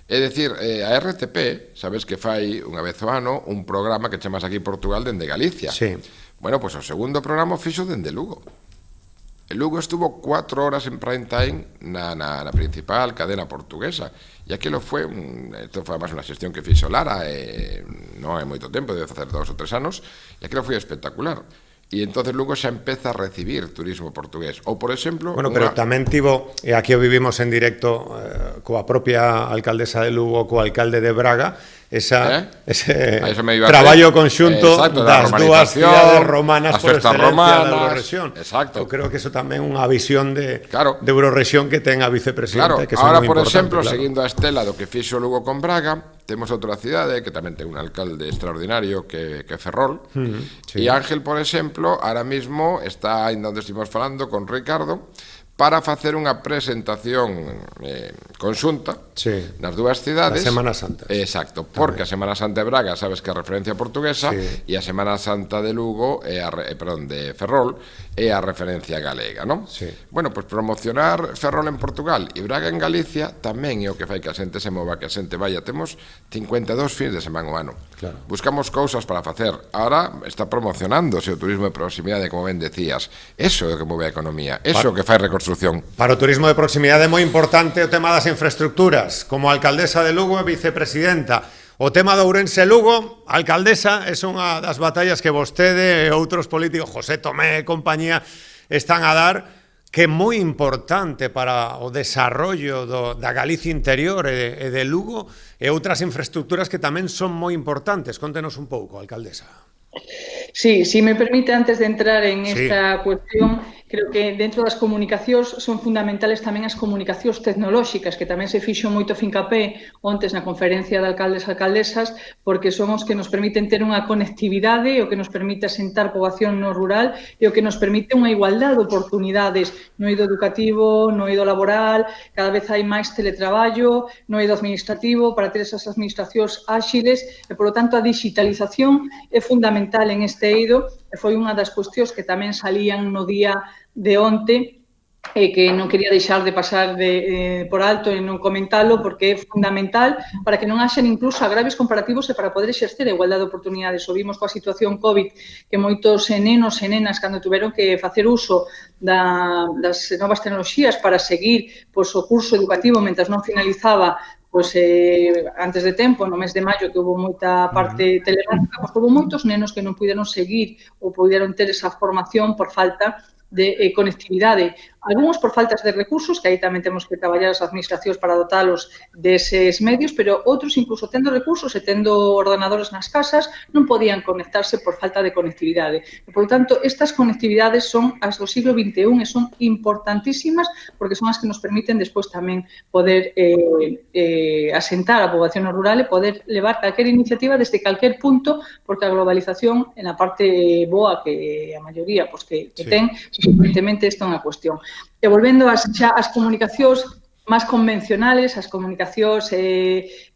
B: É dicir, a RTP, sabes que fai unha vez ao ano un programa que chamas aquí Portugal dende Galicia.
A: Sí.
B: Bueno, pues o segundo programa fixo dende Lugo. El Lugo estuvo 4 horas en prime time na principal cadena portuguesa, e aquilo foi isto foi además unha xestión que fixo Lara, non hai moito tempo, debe facer 2 ou 3 anos, e aquilo foi espectacular. E entonces Lugo xa empeza a recibir turismo portugués. Ou, por exemplo...
A: Bueno, pero tamén tivo, e aquí o vivimos en directo coa propia alcaldesa de Lugo, co alcalde de Braga, ese traballo conxunto das dúas cidades romanas por excelencia da Eurorrexión.
B: Exacto.
A: Eu creo que eso tamén é unha visión de Eurorrexión que ten a vicepresidenta, que son
B: ahora,
A: moi
B: por
A: importante.
B: exemplo, seguindo a estela do que fixo Lugo con Braga, temos outra cidade que tamén ten un alcalde extraordinario que é Ferrol, e Ángel, por exemplo, ahora mismo está, ainda onde estivemos falando con Ricardo, para facer unha presentación conxunta nas dúas cidades.
A: A Semana Santa.
B: Exacto, porque a Semana Santa de Braga, sabes que é a referencia portuguesa, e a Semana Santa de Lugo, de Ferrol, é a referencia galega, non? Bueno, pois promocionar Ferrol en Portugal e Braga en Galicia tamén é o que fai que a xente se mova, que a xente vaya. Temos 52 fins de semana ao ano. Buscamos cousas para facer. Ahora está promocionándose o turismo de proximidade, como ben decías. Eso é o que move a economía, eso é o que fai reconstrucción.
A: Para o turismo de proximidade é moi importante o tema das infraestructuras. Como alcaldesa de Lugo e vicepresidenta, o tema de Ourense-Lugo, alcaldesa, é unha das batallas que vostede e outros políticos, José Tomé e compañía, están a dar, que é moi importante para o desarrollo da Galicia interior e de Lugo, e outras infraestructuras que tamén son moi importantes. Contenos un pouco, alcaldesa.
C: Sí, si me permite, antes de entrar en esta cuestión, creo que dentro das comunicacións son fundamentales tamén as comunicacións tecnolóxicas, que tamén se fixo moito fincapé ontes na conferencia de alcaldes e alcaldesas, porque son os que nos permiten ter unha conectividade, o que nos permite asentar poboación no rural e o que nos permite unha igualdade de oportunidades no eido educativo, no eido laboral, cada vez hai máis teletraballo, no eido administrativo, para ter esas administracións áxiles, e, por lo tanto, a digitalización é fundamental en este eido, e foi unha das cuestións que tamén salían no día de onte, que non quería deixar de pasar por alto e non comentalo, porque é fundamental para que non haxan incluso agravios comparativos e para poder exercer a igualdade de oportunidades. O vimos coa situación COVID, que moitos nenos e nenas, cando tiveron que facer uso das novas tecnoloxías para seguir o curso educativo mentre non finalizaba antes de tempo, no mes de maio, que houve moita parte telemática, houve moitos nenos que non puderon seguir ou puderon ter esa formación por falta de conectividade. Algúns por faltas de recursos, que aí tamén temos que traballar as administracións para dotalos deses medios, pero outros, incluso tendo recursos e tendo ordenadores nas casas, non podían conectarse por falta de conectividade. E, por tanto, estas conectividades son as do siglo XXI e son importantísimas porque son as que nos permiten despois tamén poder asentar a poboación rural e poder levar calquer iniciativa desde calquer punto, porque a globalización, en a parte boa que a maioría que ten, evidentemente, esta é unha cuestión. E volvendo ás comunicacións máis convencionales, as comunicacións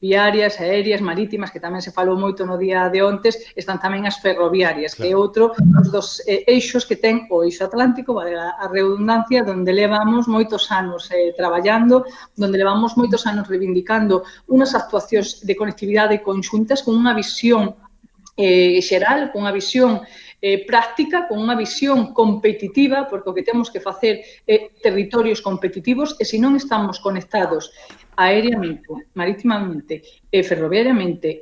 C: viarias, aéreas, marítimas, que tamén se falou moito no día de ontes, están tamén as ferroviarias, que é outro dos eixos que ten o eixo atlántico, vale a redundancia, donde levamos moitos anos traballando, donde levamos moitos anos reivindicando unhas actuacións de conectividade conxuntas con unha visión xeral, con unha visión práctica, con unha visión competitiva, porque o que temos que facer é territorios competitivos e se non estamos conectados aéreamente, marítimamente, ferroviariamente,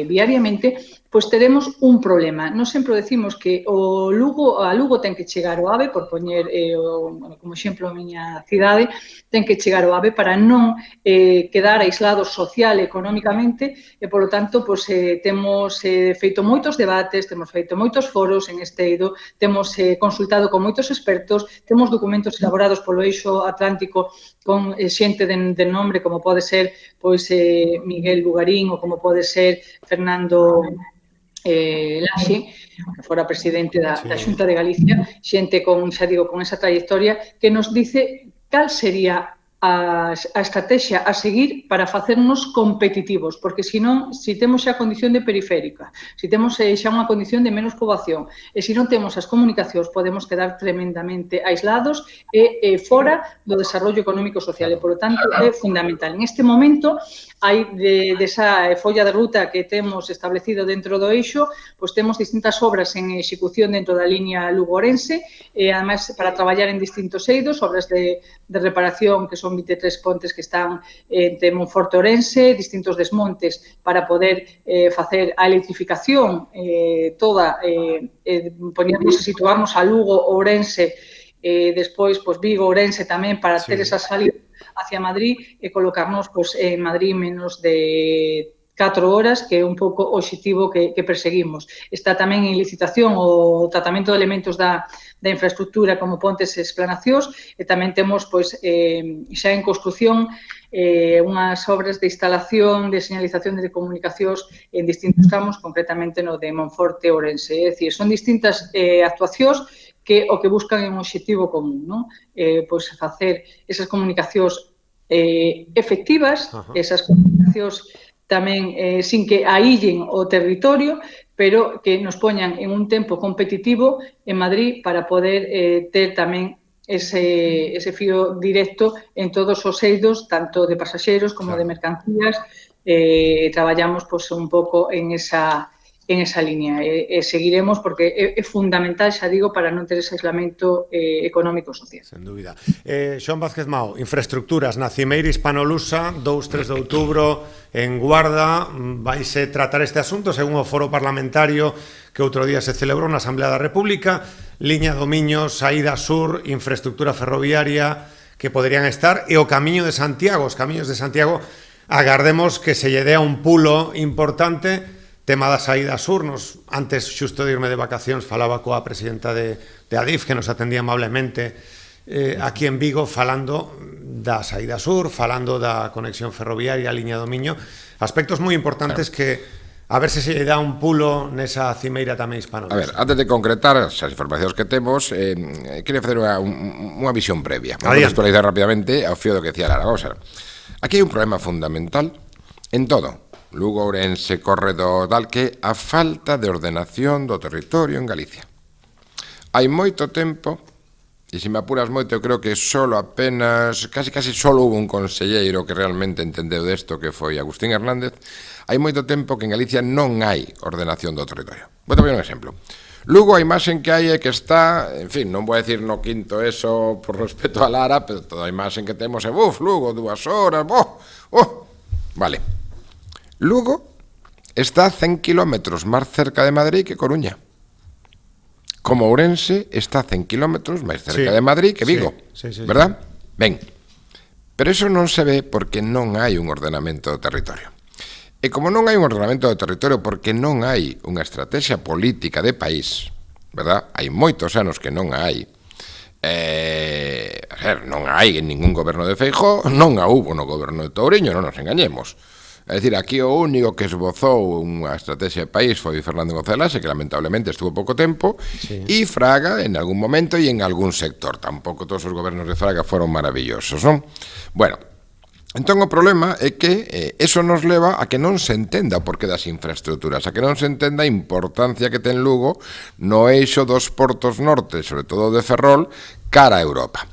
C: viariamente, pois teremos un problema. Nós sempre decimos que a Lugo ten que chegar o AVE, por poñer como exemplo a miña cidade, ten que chegar o AVE para non quedar aislados social e económicamente e, polo tanto, pois, temos feito moitos debates, temos feito moitos foros en este eido, temos consultado con moitos expertos, temos documentos elaborados polo Eixo Atlántico con xente de nombre como pode ser pois Miguel Bugarín ou como pode ser Fernando Laxe, que fora presidente da Xunta de Galicia, xente con, xa digo, con esa trayectoria, que nos dice cal sería a estrategia a seguir para facernos competitivos, porque senón, se temos xa a condición de periférica, se temos xa unha condición de menos poboación, e se non temos as comunicacións, podemos quedar tremendamente aislados e fora do desarrollo económico social, e, por lo tanto, é fundamental. En este momento, hai desa folla de ruta que temos establecido dentro do eixo, pois temos distintas obras en execución dentro da liña lugo-orense, e, ademais, para traballar en distintos eidos, obras de reparación, que son 23 pontes que están entre Monforte e Ourense, distintos desmontes para poder facer a electrificación toda, poñernos e situarnos a Lugo, Ourense, despois Vigo, Ourense tamén para ter esa salida hacia Madrid e colocarnos en Madrid menos de 4 horas, que é un pouco o obxectivo que perseguimos. Está tamén en licitación o tratamento de elementos da infraestructura como pontes e esplanacións e tamén temos xa en construción unhas obras de instalación de señalización de comunicacións en distintos tramos, concretamente no de Monforte e Ourense. É dicir, son distintas actuacións que o que buscan é un obxectivo común, non? Pois facer esas comunicacións efectivas, esas comunicacións tamén sin que aíllen o territorio, pero que nos poñan en un tempo competitivo en Madrid para poder ter tamén ese fío directo en todos os eidos, tanto de pasaxeros como de mercancías. Traballamos un pouco en esa línea e seguiremos porque é fundamental, xa digo, para non ter ese aislamiento económico e social.
A: Sen dúbida. Xoán Vázquez Mao, infraestructuras na Cimeira Hispanolusa, 2-3 de outubro en Guarda, vaise tratar este asunto según o foro parlamentario que outro día se celebrou na Asamblea da República, liña do Miño, saída sur, infraestructura ferroviaria que poderían estar e o Camiño de Santiago, os camiños de Santiago, agardemos que se lle dea un pulo importante. Tema da saída sur, antes, xusto de irme de vacacións, falaba coa presidenta de Adif, que nos atendía amablemente aquí en Vigo, falando da saída sur, falando da conexión ferroviaria, a liña do Miño, aspectos moi importantes que a ver se lle dá un pulo nesa cimeira tamén hispano.
B: A ver, antes de concretar as informacións que temos, quería facer unha visión previa. Vamos a actualizar rapidamente ao fío do que decía Lara. Vamos a ver. Aquí hai un problema fundamental en todo. Lugo, Ourense, corredor, tal, que a falta de ordenación do territorio en Galicia. Hai moito tempo, e se me apuras moito, eu creo que casi solo hubo un conselleiro que realmente entendeu desto, que foi Agustín Hernández. Hai moito tempo que en Galicia non hai ordenación do territorio. Vou te poñer un exemplo. Lugo a imaxen que hai é que está, en fin, non vou a decir no quinto eso por respeto a Lara, pero toda a imaxen que temos é, Lugo, 2 horas, vale. Lugo está a 100 kilómetros máis cerca de Madrid que Coruña. como Ourense está a 100 kilómetros máis cerca de Madrid que Vigo, verdad? Ben, pero iso non se ve porque non hai un ordenamento do territorio. E como non hai un ordenamento do territorio porque non hai unha estrategia política de país, verdad? Hai moitos anos que non hai. Non hai en ningún goberno de Feijóo, non a hubo no goberno de Touriño, non nos engañemos. É dicir, aquí o único que esbozou unha estrategia de país foi Fernando González Laxe, que lamentablemente estuvo pouco tempo, e Fraga en algún momento e en algún sector. Tampouco todos os gobernos de Fraga foron maravillosos, non? Bueno, entón o problema é que eso nos leva a que non se entenda o porqué das infraestructuras, a que non se entenda a importancia que ten Lugo no eixo dos portos norte, sobre todo de Ferrol, cara a Europa.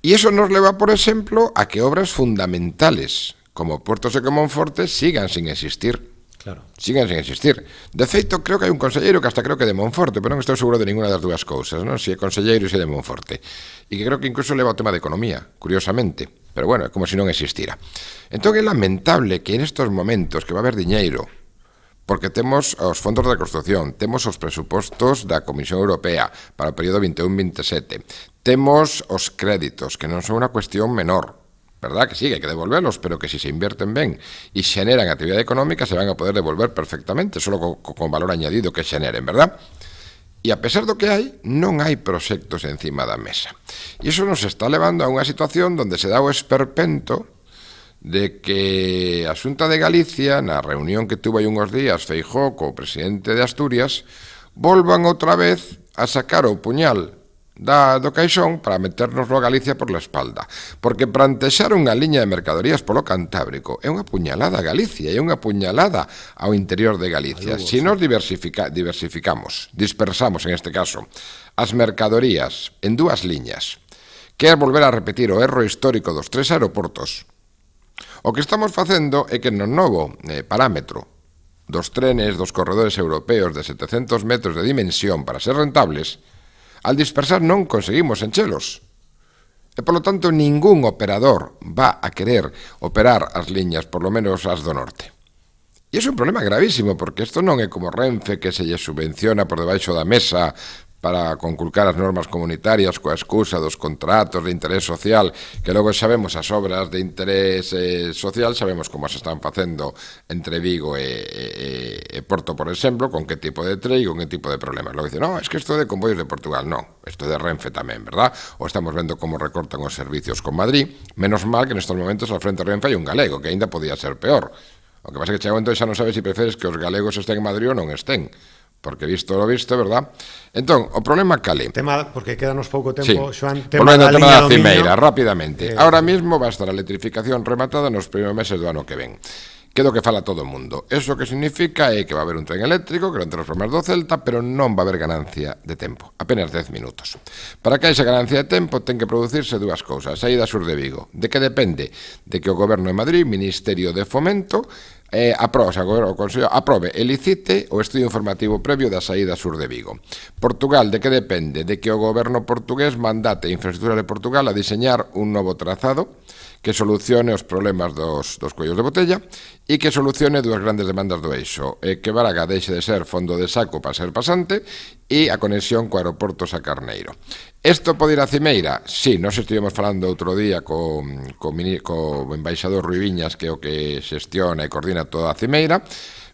B: E iso nos leva, por exemplo, a que obras fundamentales como Puertos de Monforte sigan sin existir.
A: Claro.
B: Sigan sin existir. De feito, creo que hai un conselleiro que hasta creo que de Monforte, pero non estou seguro de ninguna das dúas cousas, non? Si é conselleiro e se é de Monforte. E que creo que incluso leva o tema de economía, curiosamente. Pero bueno, é como se non existira. Entón é lamentable que en estos momentos que va a haber diñeiro, porque temos os fondos de construcción, temos os presupostos da Comisión Europea para o período 21-27, temos os créditos, que non son unha cuestión menor, verdad que sí, que hai que devolverlos, pero que si se invierten ben e xeneran actividade económica se van a poder devolver perfectamente, solo con valor añadido que xeneren, verdad? E a pesar do que hai, non hai proxectos encima da mesa. E iso nos está levando a unha situación onde se dá o esperpento de que a Xunta de Galicia, na reunión que tuvo hai unhos días Feijóo co presidente de Asturias, volvan outra vez a sacar o puñal do caixón para metérnoslo a Galicia por la espalda, porque plantexar unha liña de mercadorías polo Cantábrico é unha puñalada a Galicia, é unha puñalada ao interior de Galicia. Se nos dispersamos en este caso as mercadorías en dúas liñas, que é volver a repetir o erro histórico dos 3 aeroportos, o que estamos facendo é que no novo parámetro dos trenes dos corredores europeos de 700 metros de dimensión para ser rentables, al dispersar non conseguimos enchelos. E, polo tanto, ningún operador va a querer operar as liñas, por lo menos as do norte. E é un problema gravísimo, porque isto non é como Renfe, que se lle subvenciona por debaixo da mesa para conculcar as normas comunitarias coa excusa dos contratos de interés social, que logo sabemos as obras de interés social, sabemos como se están facendo entre Vigo e Porto, por exemplo, con que tipo de trei, con que tipo de problemas. Logo dicen, no, es que isto de convoios de Portugal, non, isto de Renfe tamén, verdad? O estamos vendo como recortan os servicios con Madrid, menos mal que nestes momentos al frente de Renfe hai un galego, que aínda podía ser peor. O que pasa é que chega un momento xa non sabes se preferes que os galegos estén en Madrid ou non estén. Porque visto lo visto, verdad? Entón, o problema cale.
A: Tema, porque quedanos pouco tempo,
B: sí.
A: Xoan, tema da
B: liña da Cimeira, rapidamente. Ahora mismo va a estar a electrificación rematada nos primeiros meses do ano que ven. Que é do que fala todo o mundo. Eso que significa é que va a haber un tren eléctrico, que non transformar do Celta, pero non va a haber ganancia de tempo, apenas 10 minutos. Para que haxa ganancia de tempo ten que producirse dúas cousas. A saída sur de Vigo. De que depende? De que o Goberno de Madrid, Ministerio de Fomento, aprobe e licite o estudio informativo previo da saída sur de Vigo. Portugal, de que depende? De que o goberno portugués mandate a Infraestructura de Portugal a diseñar un novo trazado que solucione os problemas dos cuellos de botella e que solucione dúas grandes demandas do eixo, que Braga deixe de ser fondo de saco para ser pasante e a conexión co aeroporto a Carneiro. Isto pode ir a Cimeira? Sí, nós estivemos falando outro día co embaixador Rui Viñas, que é o que xestiona e coordina toda a Cimeira,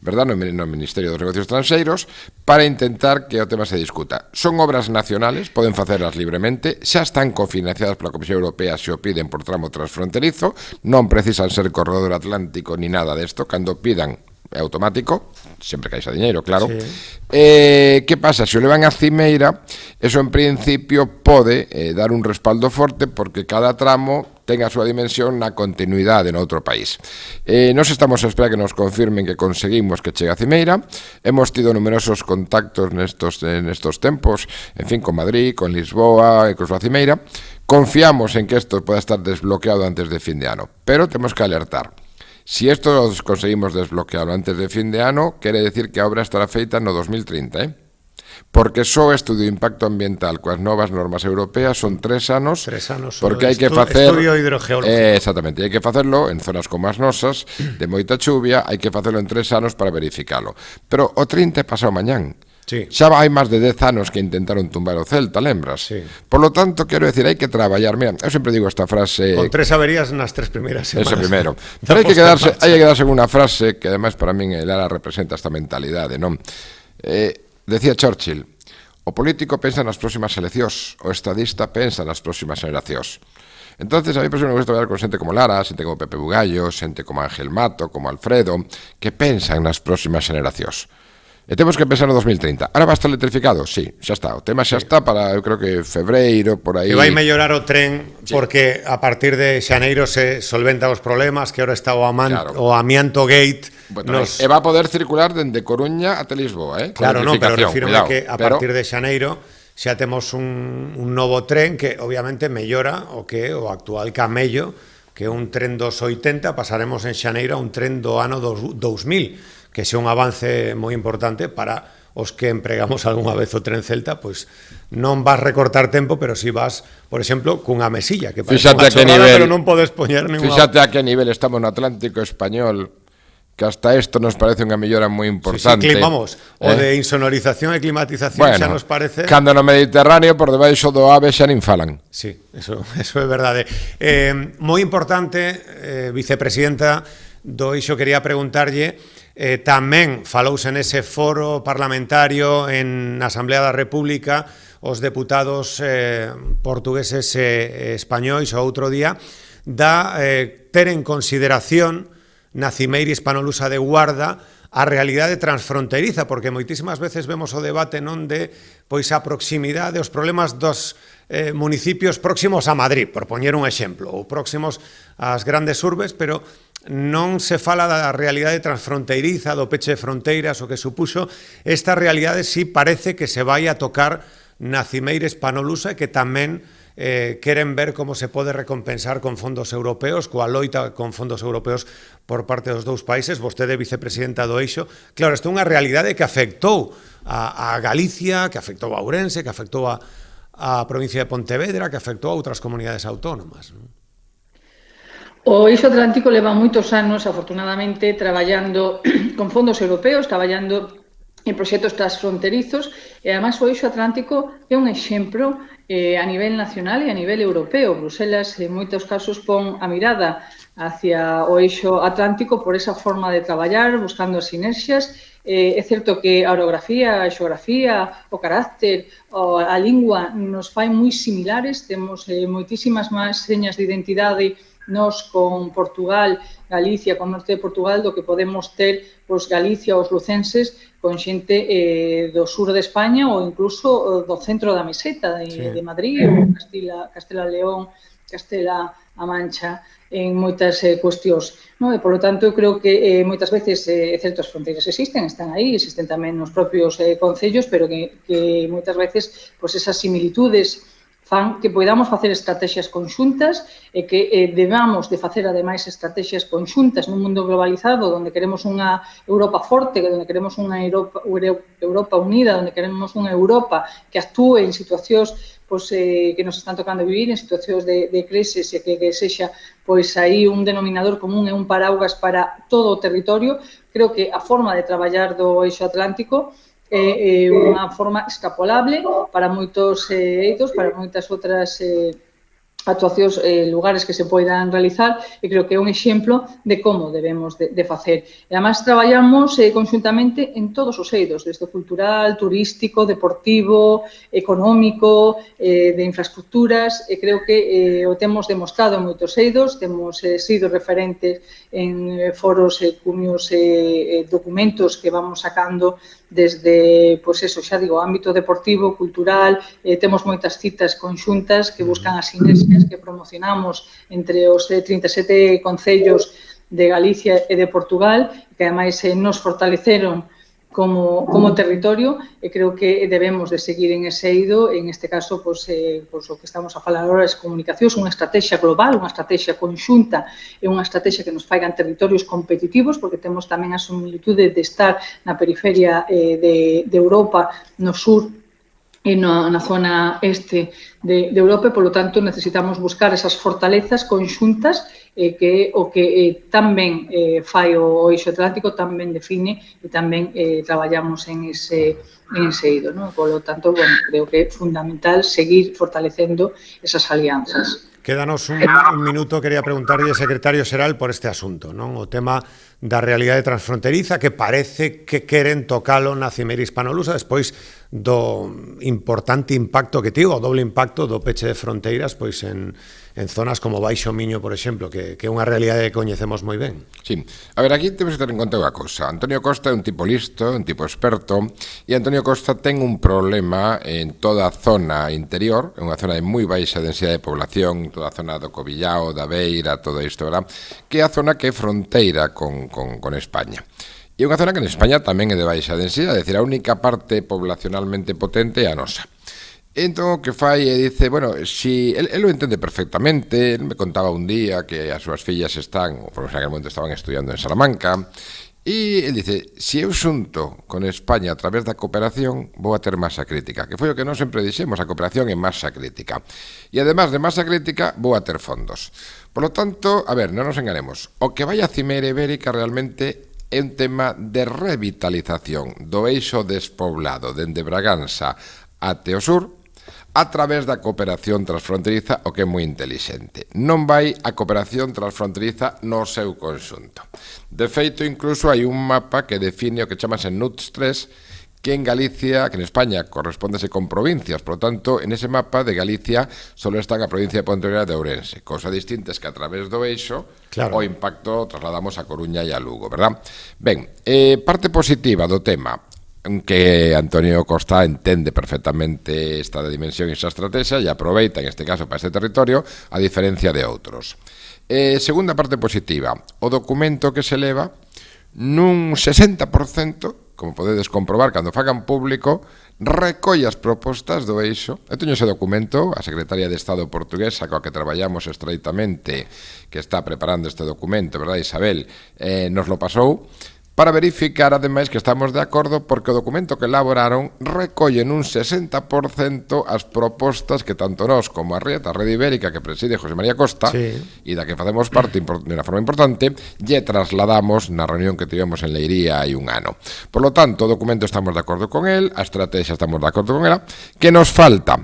B: verdad, no Ministerio dos Negocios Estranxeiros, para intentar que o tema se discuta. Son obras nacionales, poden facelas libremente, xa están cofinanciadas pola Comisión Europea se o piden por tramo transfronterizo, non precisan ser corredor atlántico ni nada desto, cando pidan é automático, sempre que haixa diñeiro, claro. Sí. Que pasa? Se o levan a Cimeira, eso en principio pode dar un respaldo forte porque cada tramo ten a súa dimensión na continuidade noutro país. Nos estamos a esperar que nos confirmen que conseguimos que chegue a Cimeira. Hemos tido numerosos contactos nestos tempos, en fin, con Madrid, con Lisboa e con a Cimeira. Confiamos en que isto poda estar desbloqueado antes de fin de ano, pero temos que alertar. Si isto lo conseguimos desbloquearlo antes de fin de ano, quere decir que a obra estará feita no 2030, porque só o estudio de impacto ambiental coas novas normas europeas son 3 anos, porque hai que facer
A: estudio hidrogeológico.
B: Exactamente, hai que facerlo en zonas como as nosas, de moita chuvia, hai que facerlo en 3 anos para verificalo. Pero o 30 é pasado mañán.
A: Sí.
B: Xa hai máis de 10 anos que intentaron tumbar o Celta, lembras?
A: Sí.
B: Por lo tanto, quero decir, hai que traballar. Mira, eu sempre digo esta frase...
A: Con 3 averías nas 3 primeiras semanas.
B: Ese primero. Pero hai que quedarse con unha frase que ademais para min Lara representa esta mentalidade, non? Decía Churchill, o político pensa nas próximas eleccións, o estadista pensa nas próximas generacións. Entonces, a mí me gusta hablar con xente como Lara, xente como Pepe Bugallo, xente como Ángel Mato, como Alfredo, que pensan nas próximas generacións. E temos que pensar no 2030. Ahora va a estar electrificado? Sí, xa está. O tema xa está para, eu creo que febreiro, por aí.
A: E vai mellorar o tren porque a partir de xaneiro se solventan os problemas, que ahora está o amianto gate.
B: Bueno, e va a poder circular dende Coruña até Lisboa,
A: Claro, non, pero refírome que a partir de xaneiro xa temos un novo tren que obviamente mellora o que o actual Camello, que é un tren dos 80, pasaremos en xaneiro a un tren do ano 2000, que é un avance moi importante para os que empregamos algunha vez o tren Celta, pois non vas recortar tempo, pero si vas, por exemplo, cunha mesilla, que parece unha chorrada, pero non podes poñer ninguna...
B: Fíxate a que nivel estamos no Atlántico Español, que hasta isto nos parece unha mellora moi importante.
A: Sí, vamos, o de insonorización e climatización xa nos parece...
B: Cando no Mediterráneo, por debaixo do AVE xa nin falan.
A: Sí, eso é verdade. Moi importante, vicepresidenta do Eixo, quería preguntarlle, tamén falouse nese foro parlamentario na Asamblea da República os deputados portugueses e españois o outro día da ter en consideración na Cimeira Hispanolusa de Guarda a realidade transfronteriza, porque moitísimas veces vemos o debate non de pois a proximidade, os problemas dos municipios próximos a Madrid, por poñer un exemplo, ou próximos ás grandes urbes, pero non se fala da realidade transfronteiriza, do peche de fronteiras, o que supuxo. Esta realidade sí parece que se vai a tocar na Cimeira Hispanolusa e que tamén queren ver como se pode recompensar con fondos europeos, coa loita con fondos europeos por parte dos dous países. Vostede, vicepresidenta do Eixo, claro, isto é unha realidade que afectou a Galicia, que afectou a Ourense, que afectou a provincia de Pontevedra, que afectou a outras comunidades autónomas, non?
C: O Eixo Atlántico leva moitos anos, afortunadamente, traballando con fondos europeos, traballando en proxectos transfronterizos, e además o Eixo Atlántico é un exemplo a nivel nacional e a nivel europeo. Bruselas, en moitos casos, pon a mirada hacia o Eixo Atlántico por esa forma de traballar, buscando as sinerxias. É certo que a orografía, a xeografía, o carácter, a lingua nos fai moi similares, temos moitísimas máis señas de identidade nos con Portugal, Galicia, con norte de Portugal, do que podemos ter os Galicia, os lucenses, con xente do sur de España ou incluso do centro da meseta de Madrid, ou Castela-León, Castela-A Mancha, en moitas cuestións. E, por lo tanto, eu creo que moitas veces certas fronteiras existen, están aí, existen tamén nos propios concellos, pero que moitas veces esas similitudes fan que podamos facer estrategias conxuntas e que debamos de facer, ademais, estrategias conxuntas nun mundo globalizado onde queremos unha Europa forte, onde queremos unha Europa unida, onde queremos unha Europa que actúe en situacións que nos están tocando vivir, en situacións de crisis e que sexa aí un denominador común e un paraugas para todo o territorio. Creo que a forma de traballar do Eixo Atlántico é unha forma extrapolable para moitos eidos, para moitas outras actuacións, lugares que se poidan realizar, e creo que é un exemplo de como debemos de facer. E, además, traballamos conxuntamente en todos os eidos, desde o cultural, turístico, deportivo, económico, de infraestructuras, e creo que o temos demostrado en moitos eidos, temos sido referentes en foros, cumios, documentos que vamos sacando desde, xa digo, ámbito deportivo, cultural, temos moitas citas conxuntas que buscan as sinerxias que promocionamos entre os 37 concellos de Galicia e de Portugal, que ademais nos fortaleceron como territorio, e creo que debemos de seguir en ese eido. En este caso, o que estamos a falar agora é comunicacións, unha estrategia global, unha estrategia conxunta e unha estrategia que nos faigan territorios competitivos, porque temos tamén a similitude de estar na periferia de Europa, no sur e na zona este de Europa, e, polo tanto, necesitamos buscar esas fortalezas conxuntas que o que tamén fai o Eixo Atlántico tamén define e tamén traballamos en ese eido, non? Por lo tanto, bueno, creo que é fundamental seguir fortalecendo esas alianzas.
A: Quédanos un minuto, quería preguntarlle, secretario xeral, por este asunto, non? O tema da realidade transfronteriza, que parece que queren tocalo na Cimeira Hispanolusa despois do importante impacto que tivo, o doble impacto do peche de fronteiras pois en zonas como Baixo Miño, por exemplo, que é unha realidade que coñecemos moi ben.
B: Sí. A ver, aquí temos que ter en conta unha cousa. Antonio Costa é un tipo listo, un tipo experto, e Antonio Costa ten un problema en toda a zona interior, en unha zona de moi baixa densidade de población, toda a zona do Covillao, da Beira, todo isto, verdad? Que é a zona que é fronteira con España. E unha zona que en España tamén é de baixa densidade, é dicir, a única parte poblacionalmente potente é a nosa. Entón, o que fai é dice, bueno, si el lo entende perfectamente, el me contaba un día que as súas fillas están, ou por aquel momento estaban estudiando en Salamanca, e el dice, si eu xunto con España a través da cooperación, vou a ter masa crítica, que foi o que nós sempre dixemos, a cooperación é masa crítica. E además de masa crítica, vou a ter fondos. Por lo tanto, a ver, non nos enganemos, o que vai a Cimeira Ibérica realmente é un tema de revitalización do eixo despoblado dende Braganza até o sur, a través da cooperación transfronteriza, o que é moi intelixente. Non vai a cooperación transfronteriza no seu conxunto. De feito, incluso hai un mapa que define o que chamase NUTS 3, que en Galicia, que en España correspóndese con provincias, por lo tanto, en ese mapa de Galicia solo está a provincia de Pontevedra e de Ourense, cousa distinta es que a través do eixo o impacto trasladamos a Coruña e a Lugo, verdad? Ben, parte positiva do tema, que Antonio Costa entende perfectamente esta dimensión e esta estrategia e aproveita, en este caso, para este territorio, a diferencia de outros. Segunda parte positiva, o documento que se leva nun 60%, como podedes comprobar cando fagan público, recolle as propostas do eixo. Eu teño ese documento, a secretaria de Estado portuguesa coa que traballamos estreitamente, que está preparando este documento, verdad, Isabel, nos lo pasou, para verificar, ademais, que estamos de acordo porque o documento que elaboraron recolle nun 60% as propostas que tanto nós como a Rede Ibérica que preside José María Costa e da que facemos parte de unha forma importante lle trasladamos na reunión que tivemos en Leiría hai un ano. Por lo tanto, o documento estamos de acordo con el, a estrategia estamos de acordo con ela. Que nos falta?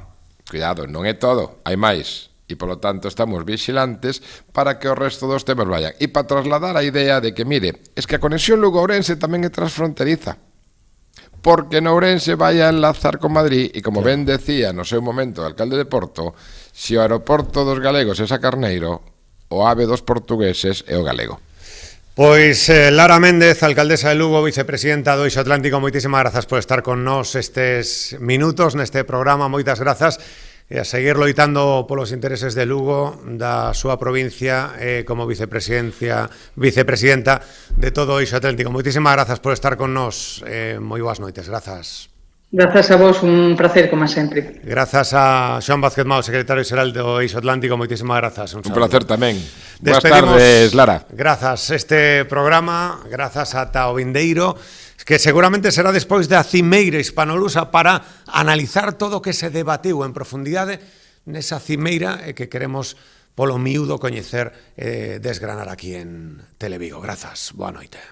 B: Cuidado, non é todo, hai máis. E, por lo tanto, estamos vigilantes para que o resto dos temas vayan. E para trasladar a idea de que, mire, es que a conexión Lugo-Ourense tamén é transfronteriza. Porque no Ourense vai a enlazar con Madrid e, como ben decía no seu momento o alcalde de Porto, se o aeroporto dos galegos é Sacarneiro, o ave dos portugueses é o galego.
A: Pois Lara Méndez, alcaldesa de Lugo, vicepresidenta do Eixo Atlántico, moitísimas grazas por estar con nós estes minutos neste programa, moitas grazas. E a seguir loitando polos intereses de Lugo, da súa provincia, como vicepresidenta de todo o Eixo Atlántico. Moitísimas grazas por estar con nós. Moi boas noites, grazas.
C: Grazas a vos, un placer, como sempre.
A: Grazas a Xoán Vázquez Mao, secretario xeral do Eixo Atlántico, moitísimas grazas.
B: Un placer tamén.
A: Boas tardes, Lara. Grazas este programa, grazas ata o vindeiro, que seguramente será despois da Cimeira Hispanolusa para analizar todo o que se debatiu en profundidade nesa cimeira e que queremos polo miúdo coñecer e desgranar aquí en Televigo. Grazas, boa noite.